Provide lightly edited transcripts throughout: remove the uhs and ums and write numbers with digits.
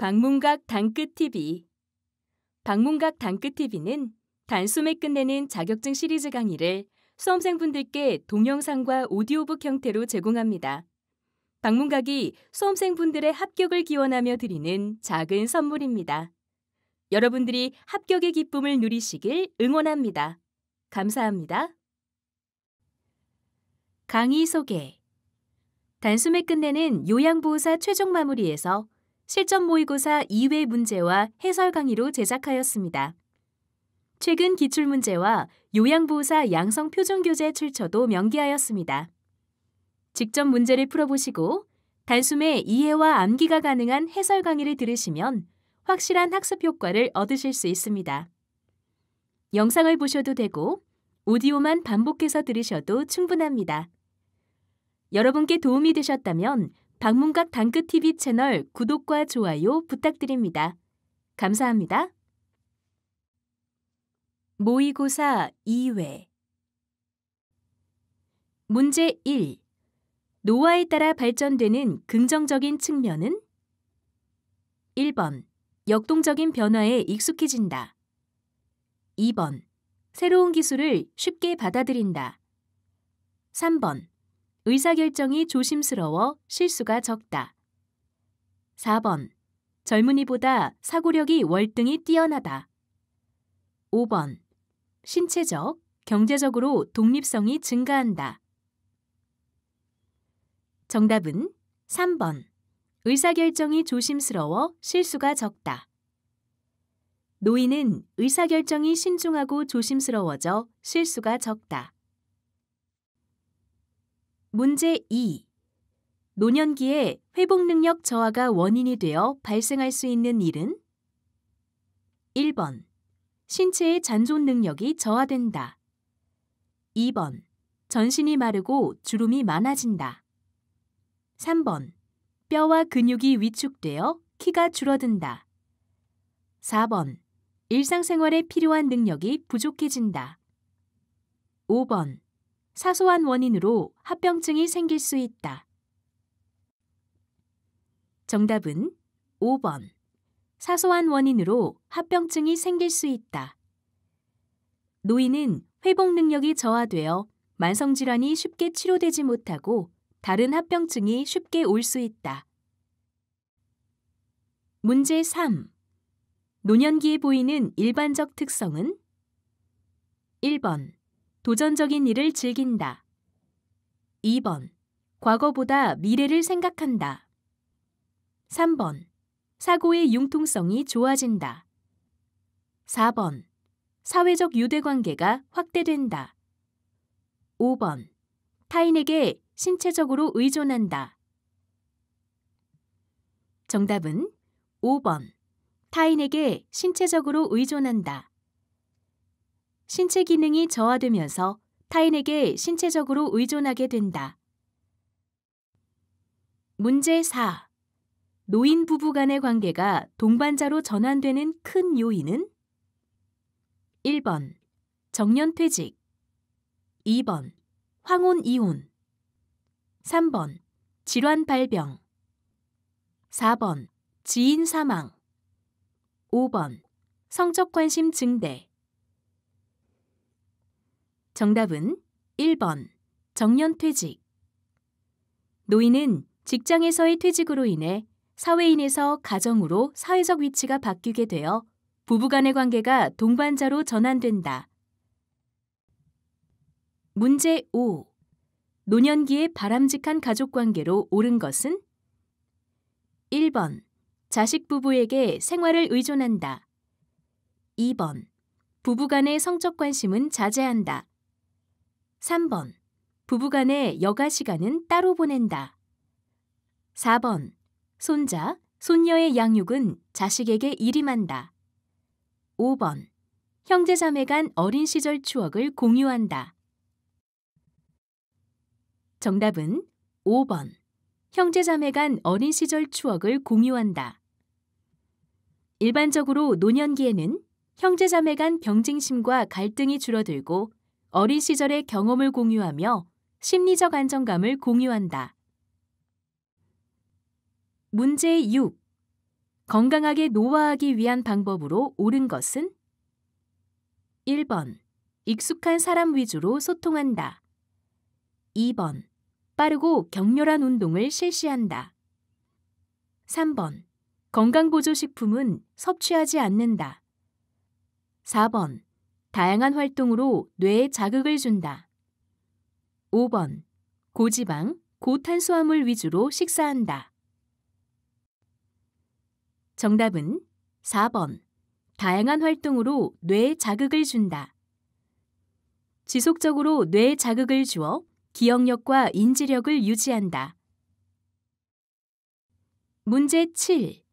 방문각 단끝TV. 방문각 단끝TV는 단숨에 끝내는 자격증 시리즈 강의를 수험생분들께 동영상과 오디오북 형태로 제공합니다. 방문각이 수험생분들의 합격을 기원하며 드리는 작은 선물입니다. 여러분들이 합격의 기쁨을 누리시길 응원합니다. 감사합니다. 강의 소개. 단숨에 끝내는 요양보호사 최종 마무리에서 실전 모의고사 2회 문제와 해설 강의로 제작하였습니다. 최근 기출문제와 요양보호사 양성 표준교재 출처도 명기하였습니다. 직접 문제를 풀어보시고 단숨에 이해와 암기가 가능한 해설 강의를 들으시면 확실한 학습 효과를 얻으실 수 있습니다. 영상을 보셔도 되고 오디오만 반복해서 들으셔도 충분합니다. 여러분께 도움이 되셨다면 방문각 단끝TV 채널 구독과 좋아요 부탁드립니다. 감사합니다. 모의고사 2회 문제 1. 노화에 따라 발전되는 긍정적인 측면은? 1번. 역동적인 변화에 익숙해진다. 2번. 새로운 기술을 쉽게 받아들인다. 3번. 의사결정이 조심스러워 실수가 적다. 4번. 젊은이보다 사고력이 월등히 뛰어나다. 5번. 신체적, 경제적으로 독립성이 증가한다. 정답은 3번. 의사결정이 조심스러워 실수가 적다. 노인은 의사결정이 신중하고 조심스러워져 실수가 적다. 문제 2. 노년기에 회복능력 저하가 원인이 되어 발생할 수 있는 일은? 1번. 신체의 잔존 능력이 저하된다. 2번. 전신이 마르고 주름이 많아진다. 3번. 뼈와 근육이 위축되어 키가 줄어든다. 4번. 일상생활에 필요한 능력이 부족해진다. 5번. 사소한 원인으로 합병증이 생길 수 있다. 정답은 5번. 사소한 원인으로 합병증이 생길 수 있다. 노인은 회복 능력이 저하되어 만성질환이 쉽게 치료되지 못하고 다른 합병증이 쉽게 올 수 있다. 문제 3. 노년기에 보이는 일반적 특성은? 1번. 도전적인 일을 즐긴다. 2번. 과거보다 미래를 생각한다. 3번. 사고의 융통성이 좋아진다. 4번. 사회적 유대관계가 확대된다. 5번. 타인에게 신체적으로 의존한다. 정답은 5번. 타인에게 신체적으로 의존한다. 신체 기능이 저하되면서 타인에게 신체적으로 의존하게 된다. 문제 4. 노인 부부 간의 관계가 동반자로 전환되는 큰 요인은? 1번. 정년퇴직. 2번. 황혼이혼. 3번. 질환 발병. 4번. 지인 사망. 5번. 성적 관심 증대. 정답은 1번. 정년퇴직. 노인은 직장에서의 퇴직으로 인해 사회인에서 가정으로 사회적 위치가 바뀌게 되어 부부간의 관계가 동반자로 전환된다. 문제 5. 노년기에 바람직한 가족관계로 옳은 것은? 1번. 자식 부부에게 생활을 의존한다. 2번. 부부간의 성적 관심은 자제한다. 3번. 부부간의 여가 시간은 따로 보낸다. 4번. 손자, 손녀의 양육은 자식에게 일임한다. 5번. 형제자매 간 어린 시절 추억을 공유한다. 정답은 5번. 형제자매 간 어린 시절 추억을 공유한다. 일반적으로 노년기에는 형제자매 간 경쟁심과 갈등이 줄어들고 어린 시절의 경험을 공유하며 심리적 안정감을 공유한다. 문제 6. 건강하게 노화하기 위한 방법으로 옳은 것은? 1번. 익숙한 사람 위주로 소통한다. 2번. 빠르고 격렬한 운동을 실시한다. 3번. 건강보조식품은 섭취하지 않는다. 4번. 다양한 활동으로 뇌에 자극을 준다. 5번. 고지방, 고탄수화물 위주로 식사한다. 정답은 4번. 다양한 활동으로 뇌에 자극을 준다. 지속적으로 뇌에 자극을 주어 기억력과 인지력을 유지한다. 문제 7.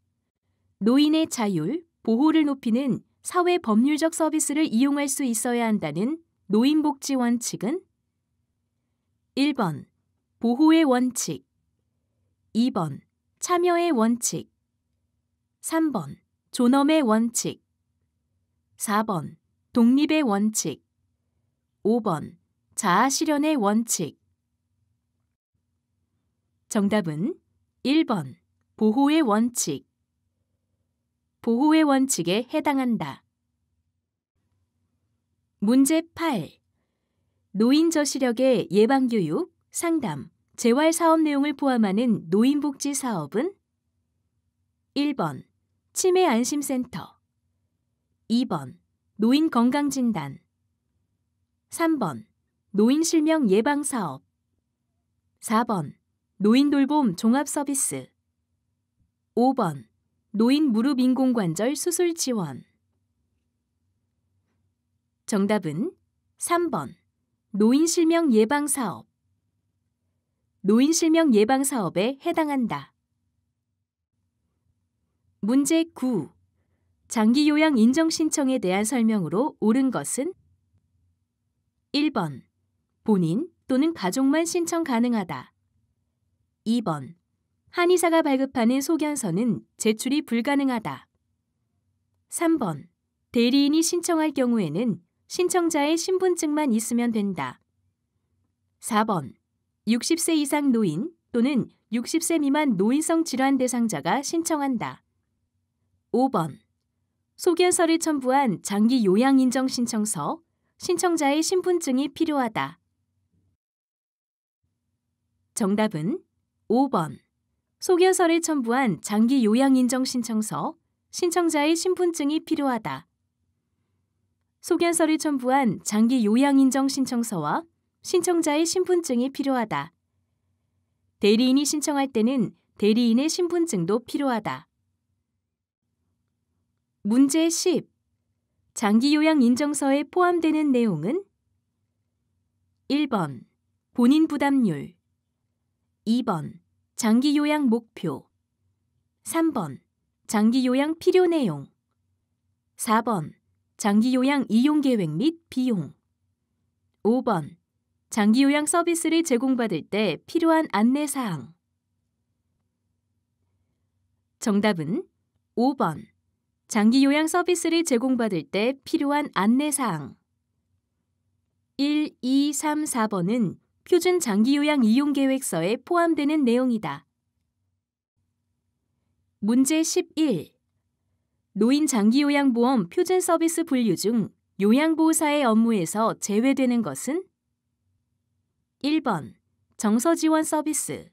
노인의 자율, 보호를 높이는 사회 법률적 서비스를 이용할 수 있어야 한다는 노인복지 원칙은? 1번. 보호의 원칙. 2번. 참여의 원칙. 3번. 존엄의 원칙. 4번. 독립의 원칙. 5번. 자아실현의 원칙. 정답은 1번. 보호의 원칙. 보호의 원칙에 해당한다. 문제 8. 노인 저시력의 예방교육, 상담, 재활 사업 내용을 포함하는 노인복지 사업은? 1번. 치매 안심센터. 2번. 노인 건강진단. 3번. 노인 실명 예방 사업. 4번. 노인 돌봄 종합 서비스. 5번. 노인 무릎 인공관절 수술 지원. 정답은 3번. 노인 실명 예방 사업. 노인 실명 예방 사업에 해당한다. 문제 9. 장기 요양 인정 신청에 대한 설명으로 옳은 것은? 1번. 본인 또는 가족만 신청 가능하다. 2번. 한의사가 발급하는 소견서는 제출이 불가능하다. 3번. 대리인이 신청할 경우에는 신청자의 신분증만 있으면 된다. 4번. 60세 이상 노인 또는 60세 미만 노인성 질환 대상자가 신청한다. 5번. 소견서를 첨부한 장기 요양 인정 신청서, 신청자의 신분증이 필요하다. 정답은 5번. 소견서를 첨부한 장기 요양 인정 신청서, 신청자의 신분증이 필요하다. 소견서를 첨부한 장기 요양 인정 신청서와 신청자의 신분증이 필요하다. 대리인이 신청할 때는 대리인의 신분증도 필요하다. 문제 10. 장기 요양 인정서에 포함되는 내용은? 1번. 본인 부담률. 2번. 장기 요양 목표. 3번. 장기 요양 필요 내용. 4번. 장기 요양 이용 계획 및 비용. 5번. 장기 요양 서비스를 제공받을 때 필요한 안내 사항. 정답은 5번. 장기 요양 서비스를 제공받을 때 필요한 안내 사항. 1, 2, 3, 4번은 표준 장기 요양 이용 계획서에 포함되는 내용이다. 문제 11. 노인 장기 요양 보험 표준 서비스 분류 중 요양보호사의 업무에서 제외되는 것은? 1번. 정서 지원 서비스.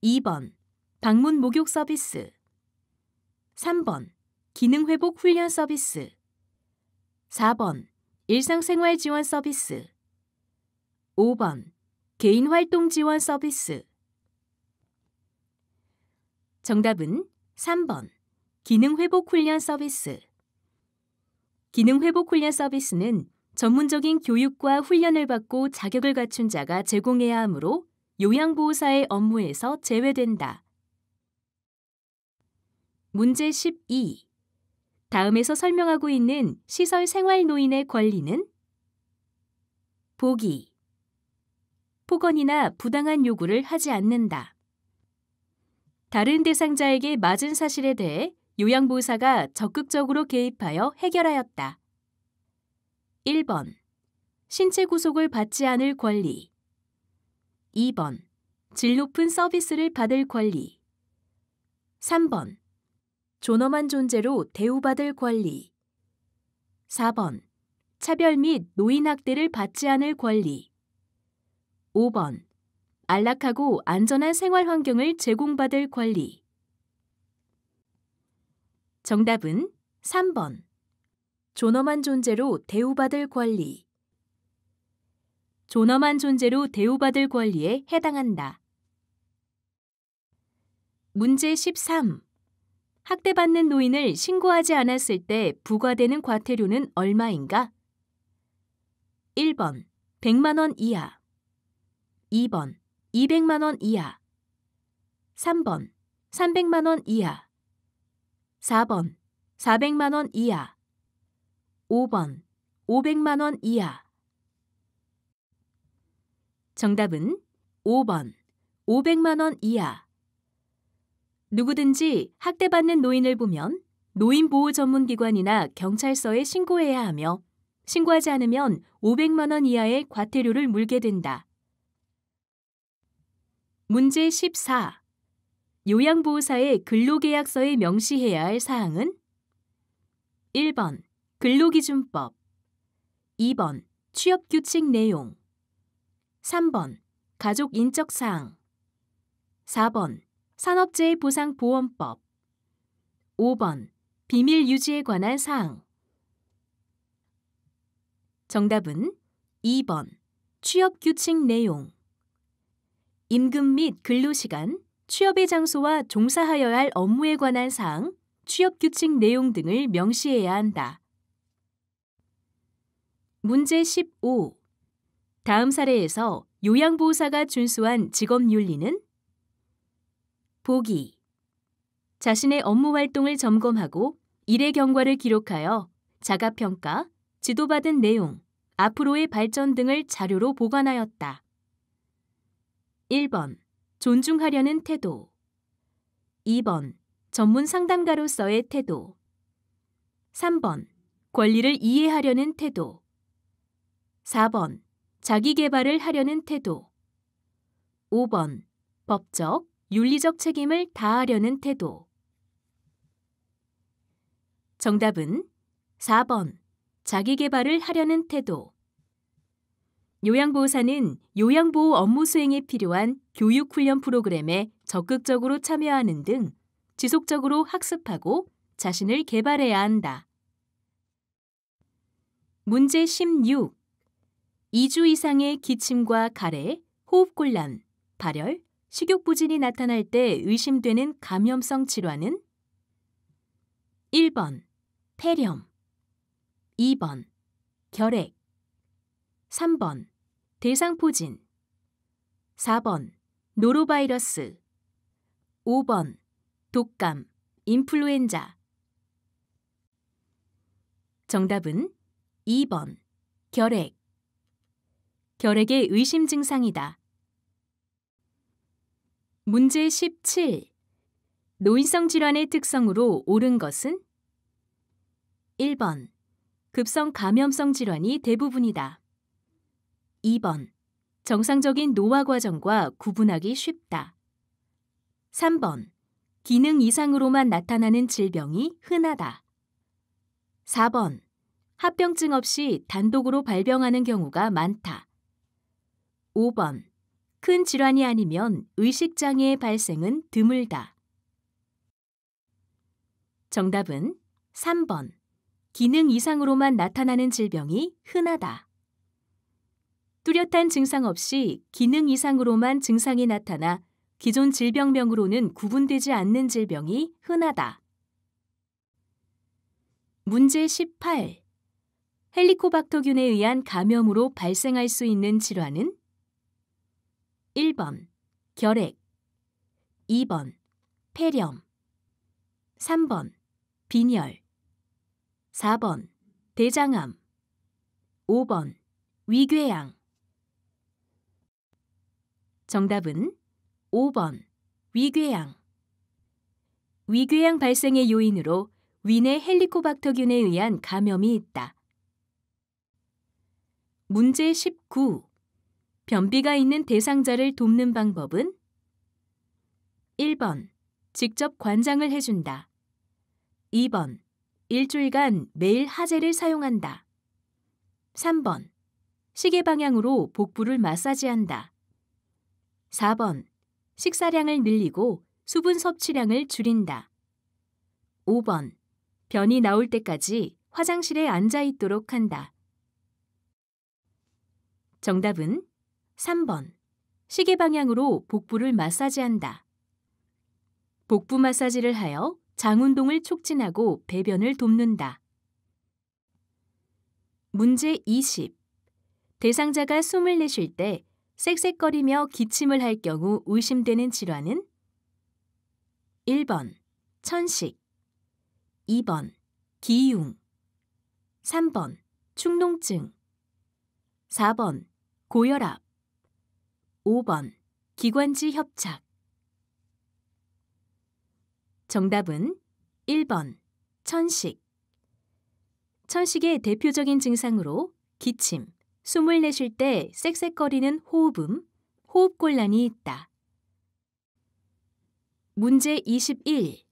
2번. 방문 목욕 서비스. 3번. 기능 회복 훈련 서비스. 4번. 일상생활 지원 서비스. 5번. 개인 활동 지원 서비스. 정답은 3번. 기능 회복 훈련 서비스. 기능 회복 훈련 서비스는 전문적인 교육과 훈련을 받고 자격을 갖춘 자가 제공해야 하므로 요양보호사의 업무에서 제외된다. 문제 12. 다음에서 설명하고 있는 시설 생활 노인의 권리는? 보기. 폭언이나 부당한 요구를 하지 않는다. 다른 대상자에게 맞은 사실에 대해 요양보호사가 적극적으로 개입하여 해결하였다. 1번. 신체 구속을 받지 않을 권리. 2번. 질 높은 서비스를 받을 권리. 3번. 존엄한 존재로 대우받을 권리. 4번. 차별 및 노인 학대를 받지 않을 권리. 5번. 안락하고 안전한 생활 환경을 제공받을 권리. 정답은 3번. 존엄한 존재로 대우받을 권리. 존엄한 존재로 대우받을 권리에 해당한다. 문제 13. 학대받는 노인을 신고하지 않았을 때 부과되는 과태료는 얼마인가? 1번 100만 원 이하, 2번 200만 원 이하, 3번 300만 원 이하, 4번 400만 원 이하, 5번 500만 원 이하. 정답은 5번 500만 원 이하. 누구든지 학대받는 노인을 보면 노인보호전문기관이나 경찰서에 신고해야 하며 신고하지 않으면 500만 원 이하의 과태료를 물게 된다. 문제 14. 요양보호사의 근로계약서에 명시해야 할 사항은? 1번 근로기준법, 2번 취업규칙 내용, 3번 가족인적사항, 4번 산업재해보상보험법, 5번 비밀 유지에 관한 사항. 정답은 2번 취업규칙 내용. 임금 및 근로시간, 취업의 장소와 종사하여야 할 업무에 관한 사항, 취업규칙 내용 등을 명시해야 한다. 문제 15. 다음 사례에서 요양보호사가 준수한 직업윤리는? 보기. 자신의 업무 활동을 점검하고 일의 경과를 기록하여 자가평가, 지도받은 내용, 앞으로의 발전 등을 자료로 보관하였다. 1번 존중하려는 태도, 2번 전문 상담가로서의 태도, 3번 권리를 이해하려는 태도, 4번 자기 개발을 하려는 태도, 5번 법적, 윤리적 책임을 다하려는 태도. 정답은 4번 자기 개발을 하려는 태도. 요양보호사는 요양보호 업무 수행에 필요한 교육훈련 프로그램에 적극적으로 참여하는 등 지속적으로 학습하고 자신을 개발해야 한다. 문제 16. 2주 이상의 기침과 가래, 호흡곤란, 발열, 식욕부진이 나타날 때 의심되는 감염성 질환은? 1번 폐렴, 2번 결핵, 3번 대상포진, 4번 노로바이러스, 5번 독감, 인플루엔자. 정답은 2번 결핵. 결핵의 의심 증상이다. 문제 17. 노인성 질환의 특성으로 옳은 것은? 1번 급성 감염성 질환이 대부분이다. 2번 정상적인 노화 과정과 구분하기 쉽다. 3번 기능 이상으로만 나타나는 질병이 흔하다. 4번 합병증 없이 단독으로 발병하는 경우가 많다. 5번 큰 질환이 아니면 의식장애의 발생은 드물다. 정답은 3번 기능 이상으로만 나타나는 질병이 흔하다. 뚜렷한 증상 없이 기능 이상으로만 증상이 나타나 기존 질병명으로는 구분되지 않는 질병이 흔하다. 문제 18. 헬리코박터균에 의한 감염으로 발생할 수 있는 질환은? 1번 결핵, 2번 폐렴, 3번 빈혈, 4번 대장암, 5번 위궤양. 정답은 5번 위궤양. 위궤양 발생의 요인으로 위내 헬리코박터균에 의한 감염이 있다. 문제 19. 변비가 있는 대상자를 돕는 방법은? 1번 직접 관장을 해준다. 2번. 일주일간 매일 하제를 사용한다. 3번. 시계 방향으로 복부를 마사지한다. 4번. 식사량을 늘리고 수분 섭취량을 줄인다. 5번. 변이 나올 때까지 화장실에 앉아 있도록 한다. 정답은 3번. 시계 방향으로 복부를 마사지한다. 복부 마사지를 하여 장 운동을 촉진하고 배변을 돕는다. 문제 20. 대상자가 숨을 내쉴 때 쌕쌕거리며 기침을 할 경우 의심되는 질환은 1번. 천식 2번. 기흉 3번. 축농증 4번. 고혈압 5번. 기관지 협착 정답은 1번. 천식 천식의 대표적인 증상으로 기침, 숨을 내쉴 때 쌕쌕거리는 호흡음, 호흡곤란이 있다. 문제 21.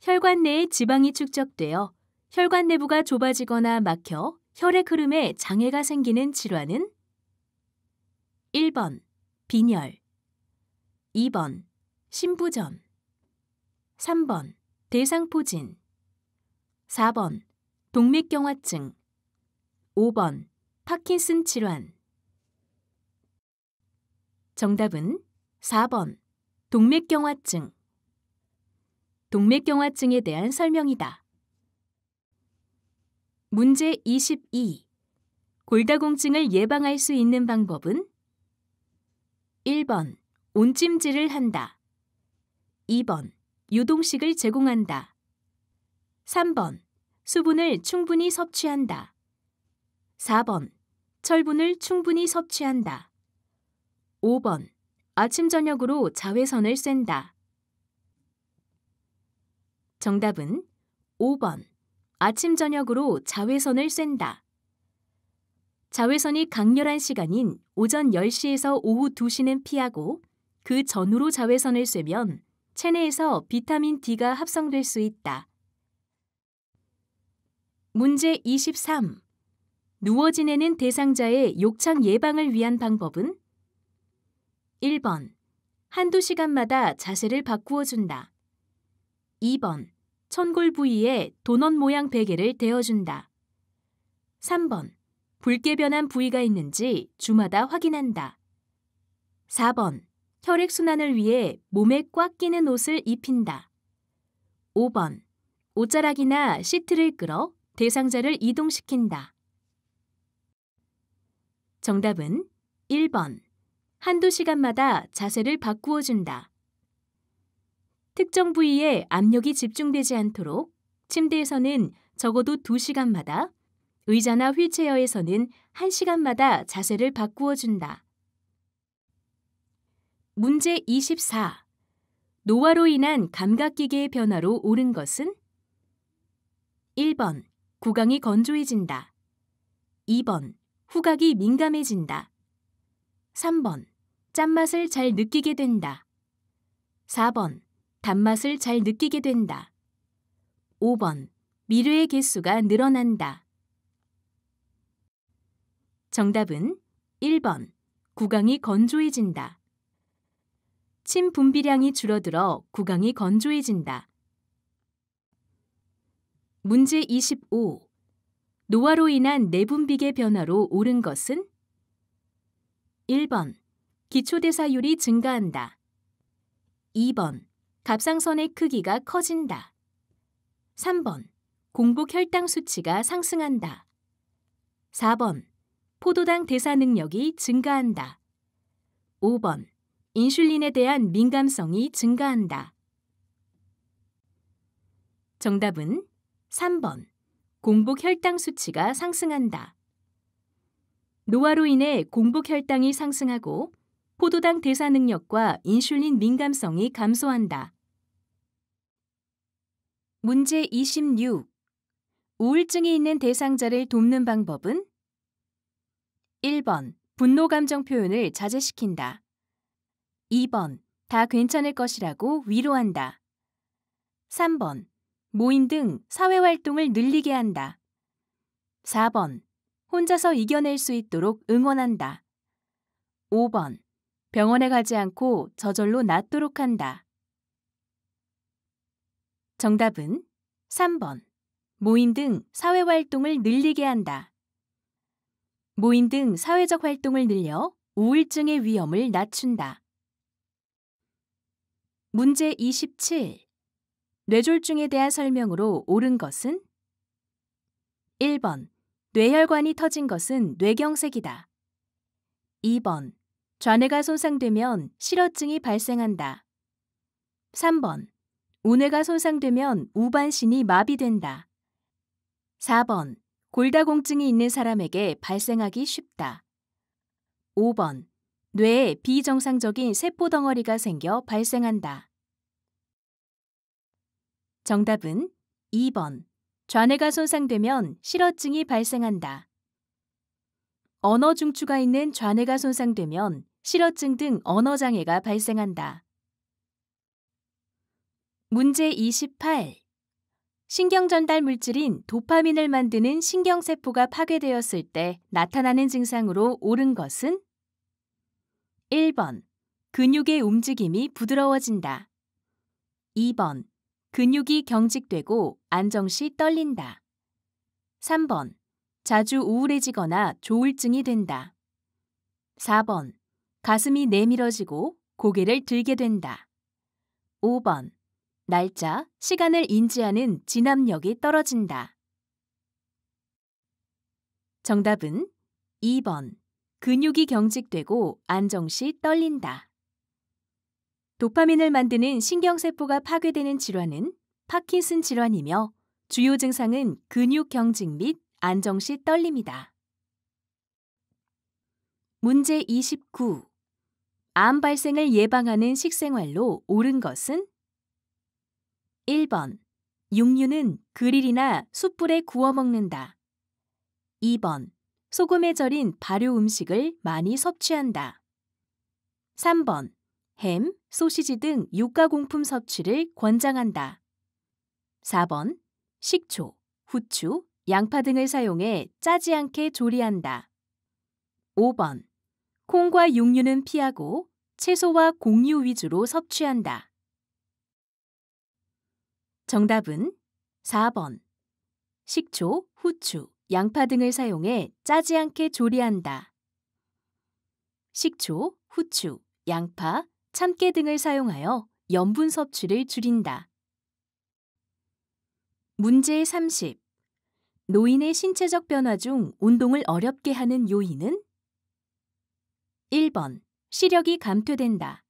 혈관 내에 지방이 축적되어 혈관 내부가 좁아지거나 막혀 혈액 흐름에 장애가 생기는 질환은 1번. 빈혈 2번. 심부전 3번. 대상포진 4번. 동맥경화증 5번. 파킨슨 질환 정답은 4번. 동맥경화증 동맥경화증에 대한 설명이다. 문제 22. 골다공증을 예방할 수 있는 방법은 1번. 온찜질을 한다. 2번. 유동식을 제공한다. 3번. 수분을 충분히 섭취한다. 4번. 철분을 충분히 섭취한다. 5번. 아침 저녁으로 자외선을 쐰다. 정답은 5번. 아침 저녁으로 자외선을 쐰다. 자외선이 강렬한 시간인 오전 10시에서 오후 2시는 피하고 그 전후로 자외선을 쐬면 체내에서 비타민 D가 합성될 수 있다. 문제 23. 누워 지내는 대상자의 욕창 예방을 위한 방법은 1번. 한두 시간마다 자세를 바꾸어 준다. 2번. 천골 부위에 도넛 모양 베개를 대어준다. 3번. 붉게 변한 부위가 있는지 주마다 확인한다. 4번. 혈액순환을 위해 몸에 꽉 끼는 옷을 입힌다. 5번. 옷자락이나 시트를 끌어 대상자를 이동시킨다. 정답은 1번. 한두 시간마다 자세를 바꾸어 준다. 특정 부위에 압력이 집중되지 않도록 침대에서는 적어도 2시간마다, 의자나 휠체어에서는 1시간마다 자세를 바꾸어 준다. 문제 24. 노화로 인한 감각기계의 변화로 옳은 것은 1번. 구강이 건조해진다. 2번. 후각이 민감해진다. 3번. 짠맛을 잘 느끼게 된다. 4번. 단맛을 잘 느끼게 된다. 5번. 미뢰의 개수가 늘어난다. 정답은 1번. 구강이 건조해진다. 침 분비량이 줄어들어 구강이 건조해진다. 문제 25. 노화로 인한 내분비계 변화로 옳은 것은 1번. 기초대사율이 증가한다. 2번. 갑상선의 크기가 커진다. 3번. 공복 혈당 수치가 상승한다. 4번. 포도당 대사 능력이 증가한다. 5번. 인슐린에 대한 민감성이 증가한다. 정답은 3번. 공복 혈당 수치가 상승한다. 노화로 인해 공복 혈당이 상승하고 포도당 대사 능력과 인슐린 민감성이 감소한다. 문제 26. 우울증이 있는 대상자를 돕는 방법은 1번. 분노 감정 표현을 자제시킨다. 2번. 다 괜찮을 것이라고 위로한다. 3번. 모임 등 사회활동을 늘리게 한다. 4번. 혼자서 이겨낼 수 있도록 응원한다. 5번. 병원에 가지 않고 저절로 낫도록 한다. 정답은 3번. 모임 등 사회활동을 늘리게 한다. 모임 등 사회적 활동을 늘려 우울증의 위험을 낮춘다. 문제 27. 뇌졸중에 대한 설명으로 옳은 것은? 1번. 뇌혈관이 터진 것은 뇌경색이다. 2번. 좌뇌가 손상되면 실어증이 발생한다. 3번. 우뇌가 손상되면 우반신이 마비된다. 4번. 골다공증이 있는 사람에게 발생하기 쉽다. 5번. 뇌에 비정상적인 세포 덩어리가 생겨 발생한다. 정답은 2번. 좌뇌가 손상되면 실어증이 발생한다. 언어 중추가 있는 좌뇌가 손상되면 실어증 등 언어장애가 발생한다. 문제 28. 신경전달 물질인 도파민을 만드는 신경세포가 파괴되었을 때 나타나는 증상으로 옳은 것은? 1번. 근육의 움직임이 부드러워진다. 2번. 근육이 경직되고 안정시 떨린다. 3번. 자주 우울해지거나 조울증이 된다. 4번. 가슴이 내밀어지고 고개를 들게 된다. 5번. 날짜, 시간을 인지하는 진압력이 떨어진다. 정답은 2번. 근육이 경직되고 안정시 떨린다. 도파민을 만드는 신경세포가 파괴되는 질환은 파킨슨 질환이며 주요 증상은 근육 경직 및 안정시 떨림이다. 문제 29. 암 발생을 예방하는 식생활로 옳은 것은? 1번. 육류는 그릴이나 숯불에 구워 먹는다. 2번. 소금에 절인 발효 음식을 많이 섭취한다. 3번. 햄, 소시지 등 유가공품 섭취를 권장한다. 4번. 식초, 후추, 양파 등을 사용해 짜지 않게 조리한다. 5번. 콩과 육류는 피하고 채소와 곡류 위주로 섭취한다. 정답은 4번. 식초, 후추, 양파 등을 사용해 짜지 않게 조리한다. 식초, 후추, 양파, 참깨 등을 사용하여 염분 섭취를 줄인다. 문제 30. 노인의 신체적 변화 중 운동을 어렵게 하는 요인은? 1번. 시력이 감퇴된다.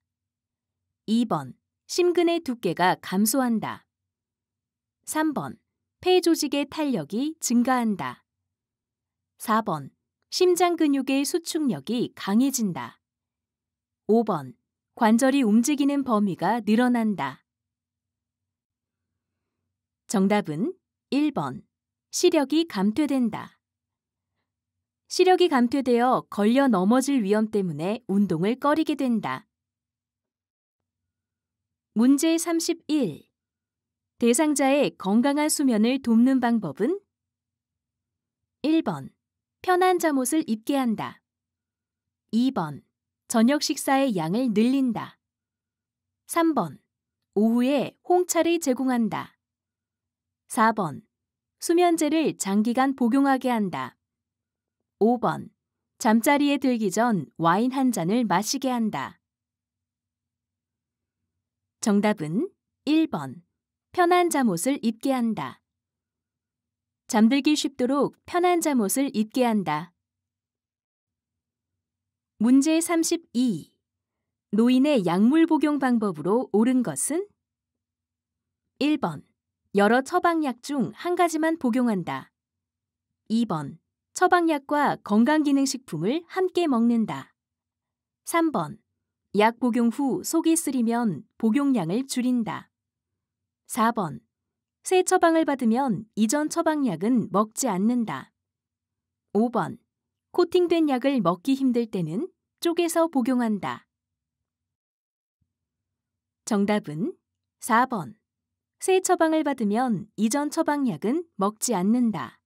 2번. 심근의 두께가 감소한다. 3번. 폐 조직의 탄력이 증가한다. 4번. 심장 근육의 수축력이 강해진다. 5번. 관절이 움직이는 범위가 늘어난다. 정답은 1번. 시력이 감퇴된다. 시력이 감퇴되어 걸려 넘어질 위험 때문에 운동을 꺼리게 된다. 문제 31. 대상자의 건강한 수면을 돕는 방법은? 1번. 편한 잠옷을 입게 한다. 2번. 저녁 식사의 양을 늘린다. 3번. 오후에 홍차를 제공한다. 4번. 수면제를 장기간 복용하게 한다. 5번. 잠자리에 들기 전 와인 한 잔을 마시게 한다. 정답은 1번. 편한 잠옷을 입게 한다. 잠들기 쉽도록 편한 잠옷을 입게 한다. 문제 32. 노인의 약물 복용 방법으로 옳은 것은? 1번. 여러 처방약 중 한 가지만 복용한다. 2번. 처방약과 건강기능식품을 함께 먹는다. 3번. 약 복용 후 속이 쓰리면 복용량을 줄인다. 4번. 새 처방을 받으면 이전 처방약은 먹지 않는다. 5번. 코팅된 약을 먹기 힘들 때는 쪼개서 복용한다. 정답은 4번. 새 처방을 받으면 이전 처방약은 먹지 않는다.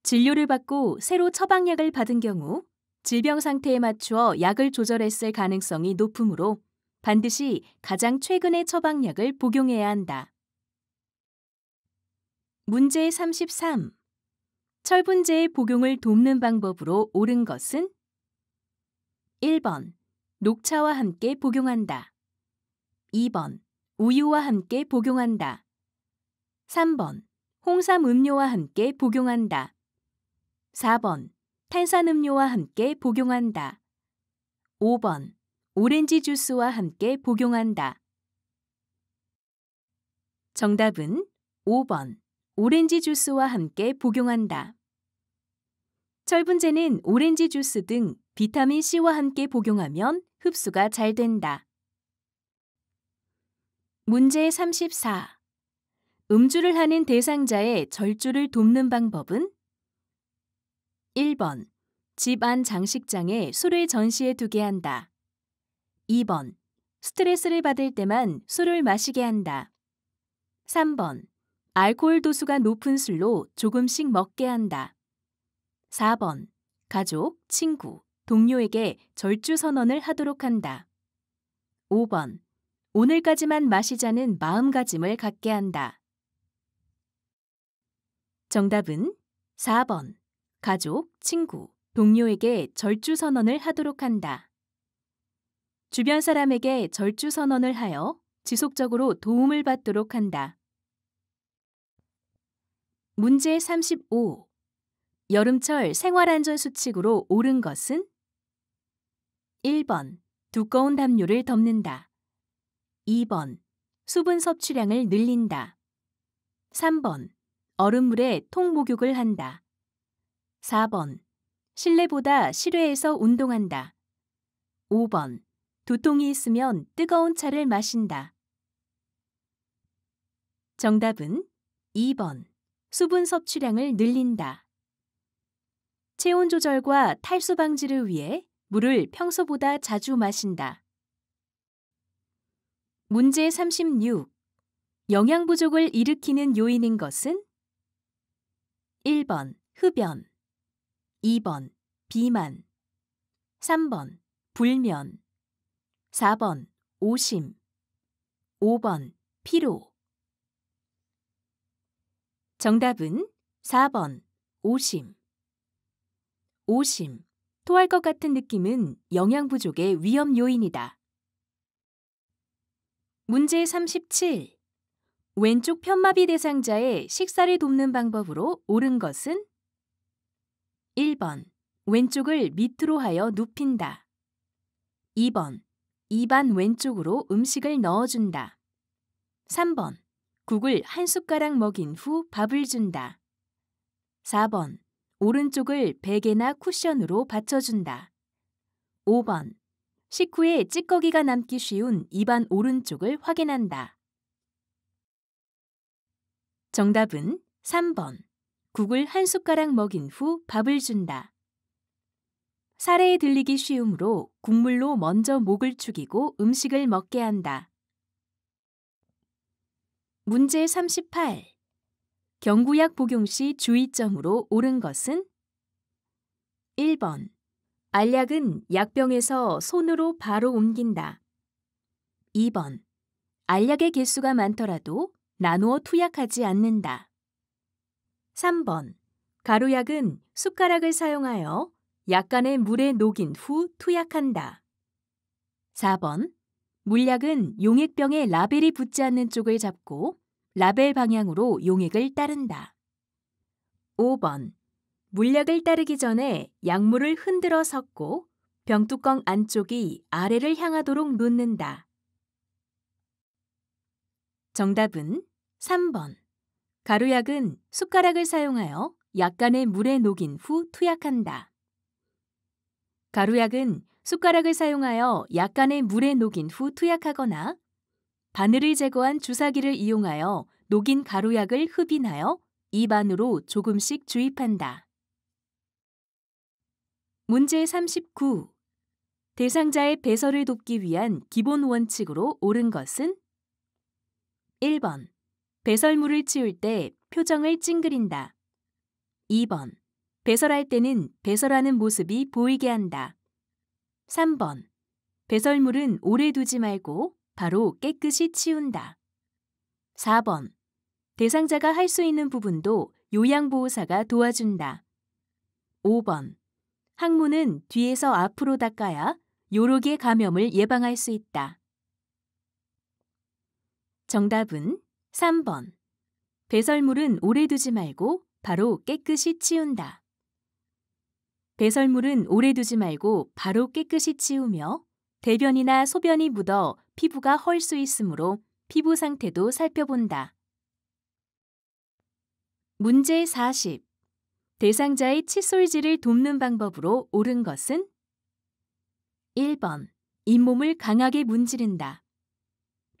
진료를 받고 새로 처방약을 받은 경우 질병 상태에 맞추어 약을 조절했을 가능성이 높으므로 반드시 가장 최근의 처방약을 복용해야 한다. 문제 33. 철분제의 복용을 돕는 방법으로 옳은 것은? 1번. 녹차와 함께 복용한다. 2번. 우유와 함께 복용한다. 3번. 홍삼 음료와 함께 복용한다. 4번. 탄산음료와 함께 복용한다. 5번. 오렌지 주스와 함께 복용한다. 정답은 5번. 오렌지 주스와 함께 복용한다. 철분제는 오렌지 주스 등 비타민 C와 함께 복용하면 흡수가 잘 된다. 문제 34. 음주를 하는 대상자의 절주를 돕는 방법은? 1번. 집 안 장식장에 술을 전시해 두게 한다. 2번. 스트레스를 받을 때만 술을 마시게 한다. 3번. 알코올 도수가 높은 술로 조금씩 먹게 한다. 4번. 가족, 친구, 동료에게 절주 선언을 하도록 한다. 5번. 오늘까지만 마시자는 마음가짐을 갖게 한다. 정답은 4번. 가족, 친구, 동료에게 절주 선언을 하도록 한다. 주변 사람에게 절주 선언을 하여 지속적으로 도움을 받도록 한다. 문제 35. 여름철 생활안전수칙으로 옳은 것은? 1번. 두꺼운 담요를 덮는다. 2번. 수분 섭취량을 늘린다. 3번. 얼음물에 통목욕을 한다. 4번. 실내보다 실외에서 운동한다. 5번. 두통이 있으면 뜨거운 차를 마신다. 정답은 2번. 수분 섭취량을 늘린다. 체온 조절과 탈수 방지를 위해 물을 평소보다 자주 마신다. 문제 36. 영양 부족을 일으키는 요인인 것은? 1번. 흡연 2번. 비만 3번. 불면 4번. 오심 5번. 피로 정답은 4번. 오심. 오심, 토할 것 같은 느낌은 영양 부족의 위험 요인이다. 문제 37. 왼쪽 편마비 대상자의 식사를 돕는 방법으로 옳은 것은? 1번. 왼쪽을 밑으로 하여 눕힌다. 2번. 입안 왼쪽으로 음식을 넣어준다. 3번. 국을 한 숟가락 먹인 후 밥을 준다. 4번. 오른쪽을 베개나 쿠션으로 받쳐준다. 5번. 식후에 찌꺼기가 남기 쉬운 입안 오른쪽을 확인한다. 정답은 3번. 국을 한 숟가락 먹인 후 밥을 준다. 사례에 들리기 쉬우므로 국물로 먼저 목을 축이고 음식을 먹게 한다. 문제 38. 경구약 복용 시 주의점으로 옳은 것은? 1번. 알약은 약병에서 손으로 바로 옮긴다. 2번. 알약의 개수가 많더라도 나누어 투약하지 않는다. 3번. 가루약은 숟가락을 사용하여 약간의 물에 녹인 후 투약한다. 4번. 물약은 용액병에 라벨이 붙지 않는 쪽을 잡고 라벨 방향으로 용액을 따른다. 5번. 물약을 따르기 전에 약물을 흔들어 섞고 병뚜껑 안쪽이 아래를 향하도록 놓는다. 정답은 3번. 가루약은 숟가락을 사용하여 약간의 물에 녹인 후 투약한다. 가루약은 숟가락을 사용하여 약간의 물에 녹인 후 투약하거나 바늘을 제거한 주사기를 이용하여 녹인 가루약을 흡인하여 입 안으로 조금씩 주입한다. 문제 39. 대상자의 배설을 돕기 위한 기본 원칙으로 옳은 것은? 1번. 배설물을 치울 때 표정을 찡그린다. 2번. 배설할 때는 배설하는 모습이 보이게 한다. 3번. 배설물은 오래 두지 말고 바로 깨끗이 치운다. 4번. 대상자가 할 수 있는 부분도 요양보호사가 도와준다. 5번. 항문은 뒤에서 앞으로 닦아야 요로기의 감염을 예방할 수 있다. 정답은 3번. 배설물은 오래 두지 말고 바로 깨끗이 치운다. 배설물은 오래 두지 말고 바로 깨끗이 치우며 대변이나 소변이 묻어 피부가 헐 수 있으므로 피부 상태도 살펴본다. 문제 40. 대상자의 칫솔질을 돕는 방법으로 옳은 것은? 1번. 잇몸을 강하게 문지른다.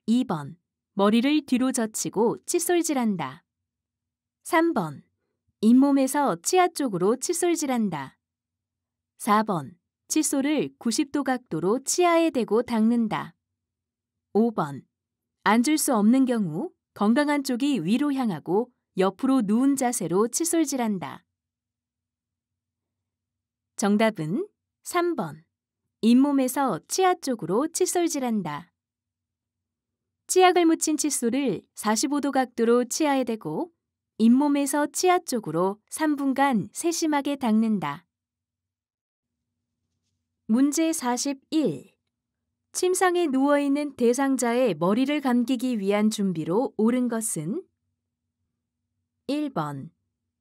2번. 머리를 뒤로 젖히고 칫솔질한다. 3번. 잇몸에서 치아 쪽으로 칫솔질한다. 4번. 칫솔을 90도 각도로 치아에 대고 닦는다. 5번. 앉을 수 없는 경우 건강한 쪽이 위로 향하고 옆으로 누운 자세로 칫솔질한다. 정답은 3번. 잇몸에서 치아 쪽으로 칫솔질한다. 치약을 묻힌 칫솔을 45도 각도로 치아에 대고 잇몸에서 치아 쪽으로 3분간 세심하게 닦는다. 문제 41. 침상에 누워있는 대상자의 머리를 감기기 위한 준비로 옳은 것은? 1번.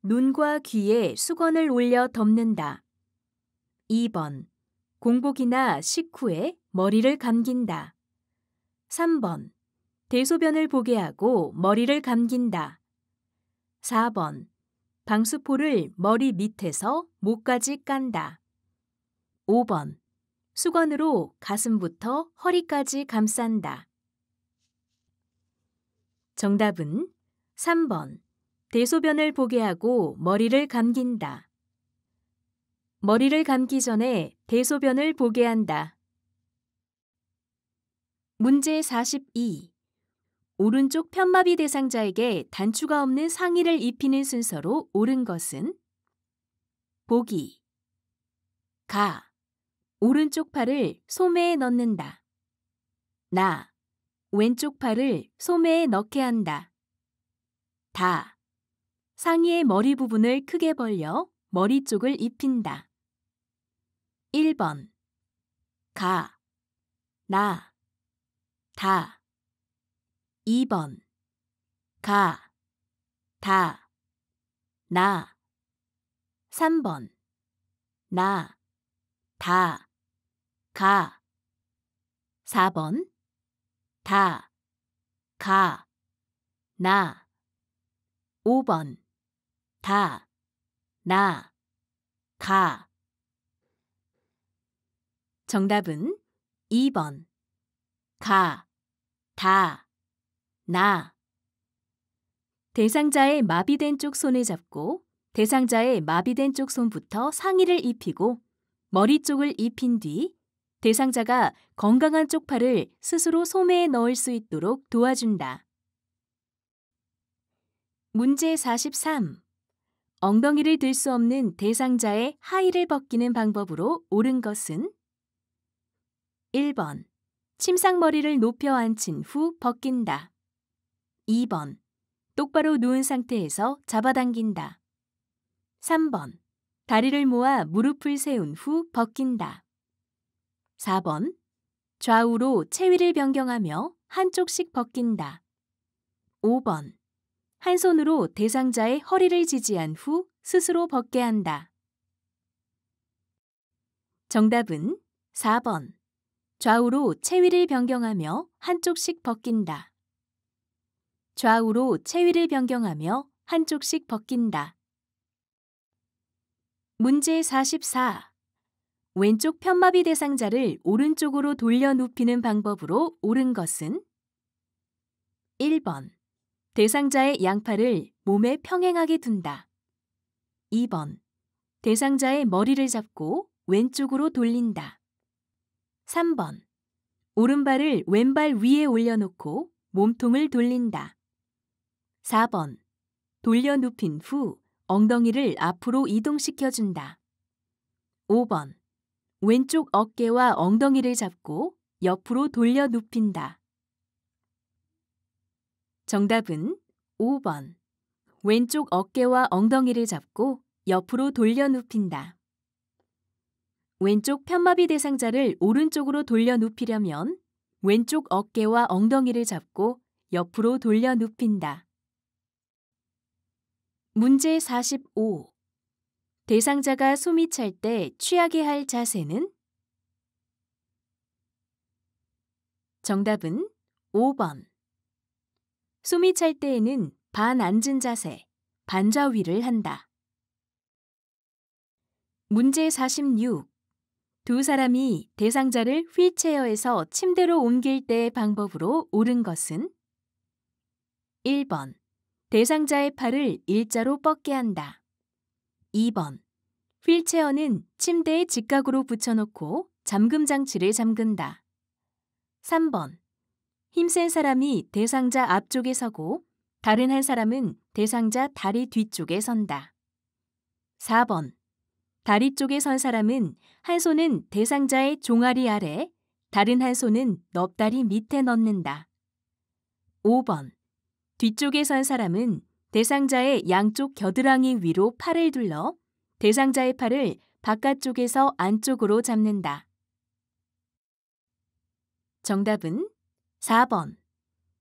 눈과 귀에 수건을 올려 덮는다. 2번. 공복이나 식후에 머리를 감긴다. 3번. 대소변을 보게 하고 머리를 감긴다. 4번. 방수포를 머리 밑에서 목까지 깐다. 5번. 수건으로 가슴부터 허리까지 감싼다. 정답은 3번. 대소변을 보게 하고 머리를 감긴다. 머리를 감기 전에 대소변을 보게 한다. 문제 42. 오른쪽 편마비 대상자에게 단추가 없는 상의를 입히는 순서로 옳은 것은? 보기. 가. 오른쪽 팔을 소매에 넣는다. 나. 왼쪽 팔을 소매에 넣게 한다. 다. 상의의 머리 부분을 크게 벌려 머리 쪽을 입힌다. 1번. 가. 나. 다. 2번. 가. 다. 나. 3번. 나. 다. 가. 4번. 다. 가. 나. 5번. 다. 나. 가. 정답은 2번. 가. 다. 나. 대상자의 마비된 쪽 손을 잡고 대상자의 마비된 쪽 손부터 상의를 입히고 머리 쪽을 입힌 뒤 대상자가 건강한 쪽 팔을 스스로 소매에 넣을 수 있도록 도와준다. 문제 43. 엉덩이를 들 수 없는 대상자의 하의를 벗기는 방법으로 옳은 것은? 1번. 침상머리를 높여 앉힌 후 벗긴다. 2번. 똑바로 누운 상태에서 잡아당긴다. 3번. 다리를 모아 무릎을 세운 후 벗긴다. 4번. 좌우로 체위를 변경하며 한쪽씩 벗긴다. 5번. 한 손으로 대상자의 허리를 지지한 후 스스로 벗게 한다. 정답은 4번. 좌우로 체위를 변경하며 한쪽씩 벗긴다. 좌우로 체위를 변경하며 한쪽씩 벗긴다. 문제 44. 왼쪽 편마비 대상자를 오른쪽으로 돌려 눕히는 방법으로 옳은 것은? 1번. 대상자의 양팔을 몸에 평행하게 둔다. 2번. 대상자의 머리를 잡고 왼쪽으로 돌린다. 3번. 오른발을 왼발 위에 올려놓고 몸통을 돌린다. 4번. 돌려 눕힌 후 엉덩이를 앞으로 이동시켜준다. 5번. 왼쪽 어깨와 엉덩이를 잡고 옆으로 돌려 눕힌다. 정답은 5번. 왼쪽 어깨와 엉덩이를 잡고 옆으로 돌려 눕힌다. 왼쪽 편마비 대상자를 오른쪽으로 돌려 눕히려면 왼쪽 어깨와 엉덩이를 잡고 옆으로 돌려 눕힌다. 문제 45. 대상자가 숨이 찰 때 취하게 할 자세는? 정답은 5번. 숨이 찰 때에는 반앉은 자세, 반좌위를 한다. 문제 46. 두 사람이 대상자를 휠체어에서 침대로 옮길 때의 방법으로 옳은 것은? 1번. 대상자의 팔을 일자로 뻗게 한다. 2번. 휠체어는 침대에 직각으로 붙여놓고 잠금 장치를 잠근다. 3번. 힘센 사람이 대상자 앞쪽에 서고 다른 한 사람은 대상자 다리 뒤쪽에 선다. 4번. 다리 쪽에 선 사람은 한 손은 대상자의 종아리 아래, 다른 한 손은 넙다리 밑에 넣는다. 5번. 뒤쪽에 선 사람은 대상자의 양쪽 겨드랑이 위로 팔을 둘러 대상자의 팔을 바깥쪽에서 안쪽으로 잡는다. 정답은 4번.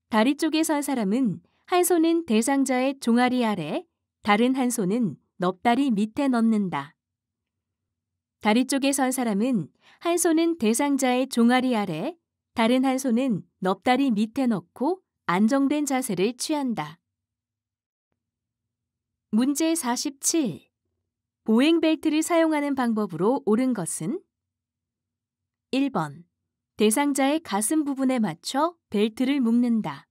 다리 쪽에 선 사람은 한 손은 대상자의 종아리 아래, 다른 한 손은 넙다리 밑에 넣는다. 다리 쪽에 선 사람은 한 손은 대상자의 종아리 아래, 다른 한 손은 넙다리 밑에 넣고 안정된 자세를 취한다. 문제 47. 보행 벨트를 사용하는 방법으로 옳은 것은? 1번. 대상자의 가슴 부분에 맞춰 벨트를 묶는다.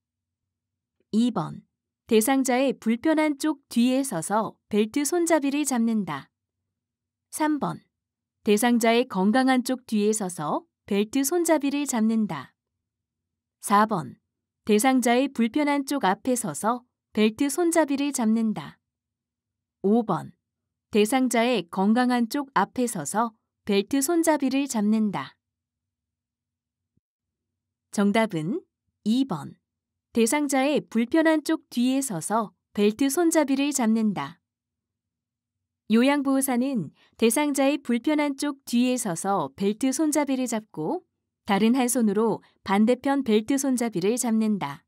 2번. 대상자의 불편한 쪽 뒤에 서서 벨트 손잡이를 잡는다. 3번. 대상자의 건강한 쪽 뒤에 서서 벨트 손잡이를 잡는다. 4번. 대상자의 불편한 쪽 앞에 서서 벨트 손잡이를 잡는다. 5번. 대상자의 건강한 쪽 앞에 서서 벨트 손잡이를 잡는다. 정답은 2번. 대상자의 불편한 쪽 뒤에 서서 벨트 손잡이를 잡는다. 요양보호사는 대상자의 불편한 쪽 뒤에 서서 벨트 손잡이를 잡고 다른 한 손으로 반대편 벨트 손잡이를 잡는다.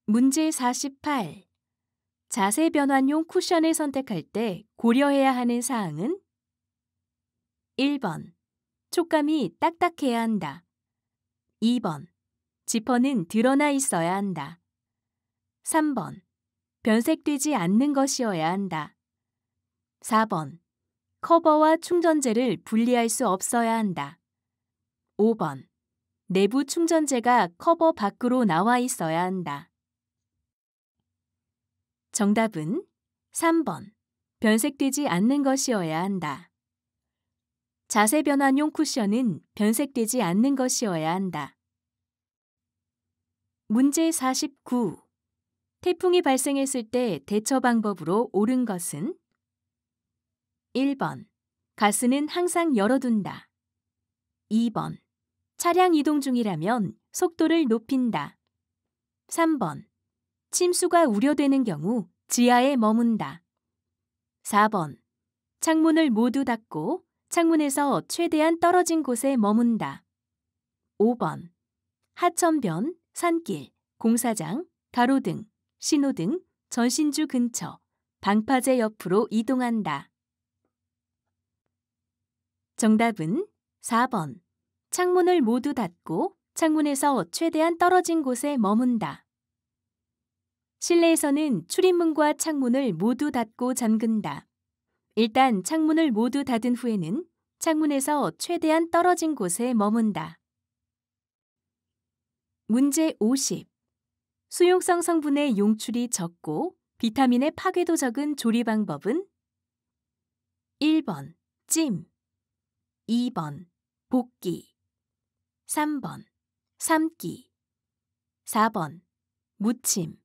문제 48. 자세 변환용 쿠션을 선택할 때 고려해야 하는 사항은? 1번. 촉감이 딱딱해야 한다. 2번. 지퍼는 드러나 있어야 한다. 3번. 변색되지 않는 것이어야 한다. 4번. 커버와 충전재를 분리할 수 없어야 한다. 5번. 내부 충전재가 커버 밖으로 나와 있어야 한다. 정답은 3번. 변색되지 않는 것이어야 한다. 자세 변환용 쿠션은 변색되지 않는 것이어야 한다. 문제 49. 태풍이 발생했을 때 대처 방법으로 옳은 것은? 1번. 가스는 항상 열어둔다. 2번. 차량 이동 중이라면 속도를 높인다. 3번. 침수가 우려되는 경우 지하에 머문다. 4번. 창문을 모두 닫고 창문에서 최대한 떨어진 곳에 머문다. 5번. 하천변, 산길, 공사장, 가로등, 신호등, 전신주 근처, 방파제 옆으로 이동한다. 정답은 4번. 창문을 모두 닫고 창문에서 최대한 떨어진 곳에 머문다. 실내에서는 출입문과 창문을 모두 닫고 잠근다. 일단 창문을 모두 닫은 후에는 창문에서 최대한 떨어진 곳에 머문다. 문제 50. 수용성 성분의 용출이 적고 비타민의 파괴도 적은 조리 방법은? 1번. 찜 2번. 볶기 3번. 삶기 4번 무침,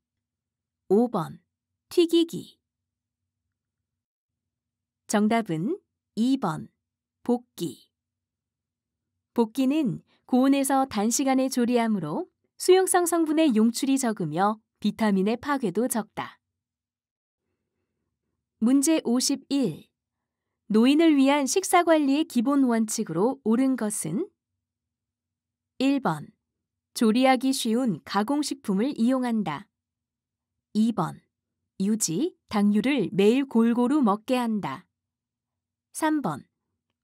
5번 튀기기. 정답은 2번 볶기. 볶기는 고온에서 단시간에 조리하므로 수용성 성분의 용출이 적으며 비타민의 파괴도 적다. 문제 51. 노인을 위한 식사관리의 기본 원칙으로 옳은 것은? 1번. 조리하기 쉬운 가공식품을 이용한다. 2번. 유지, 당류를 매일 골고루 먹게 한다. 3번.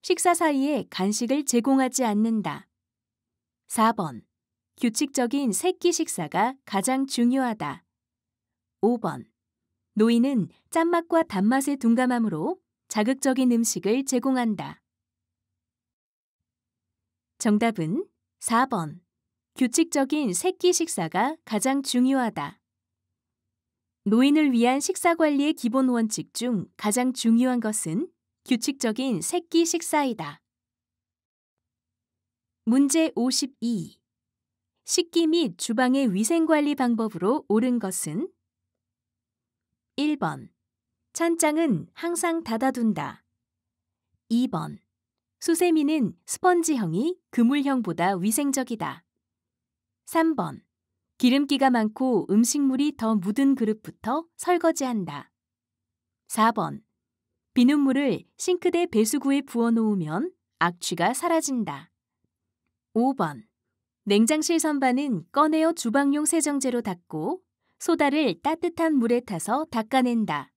식사 사이에 간식을 제공하지 않는다. 4번. 규칙적인 세끼 식사가 가장 중요하다. 5번. 노인은 짠맛과 단맛에 둔감하므로 자극적인 음식을 제공한다. 정답은 4번. 규칙적인 세끼 식사가 가장 중요하다. 노인을 위한 식사 관리의 기본 원칙 중 가장 중요한 것은 규칙적인 세끼 식사이다. 문제 52. 식기 및 주방의 위생관리 방법으로 옳은 것은? 1번. 찬장은 항상 닫아둔다. 2번. 수세미는 스펀지형이 그물형보다 위생적이다. 3번. 기름기가 많고 음식물이 더 묻은 그릇부터 설거지한다. 4번. 비눗물을 싱크대 배수구에 부어놓으면 악취가 사라진다. 5번. 냉장실 선반은 꺼내어 주방용 세정제로 닦고 소다를 따뜻한 물에 타서 닦아낸다.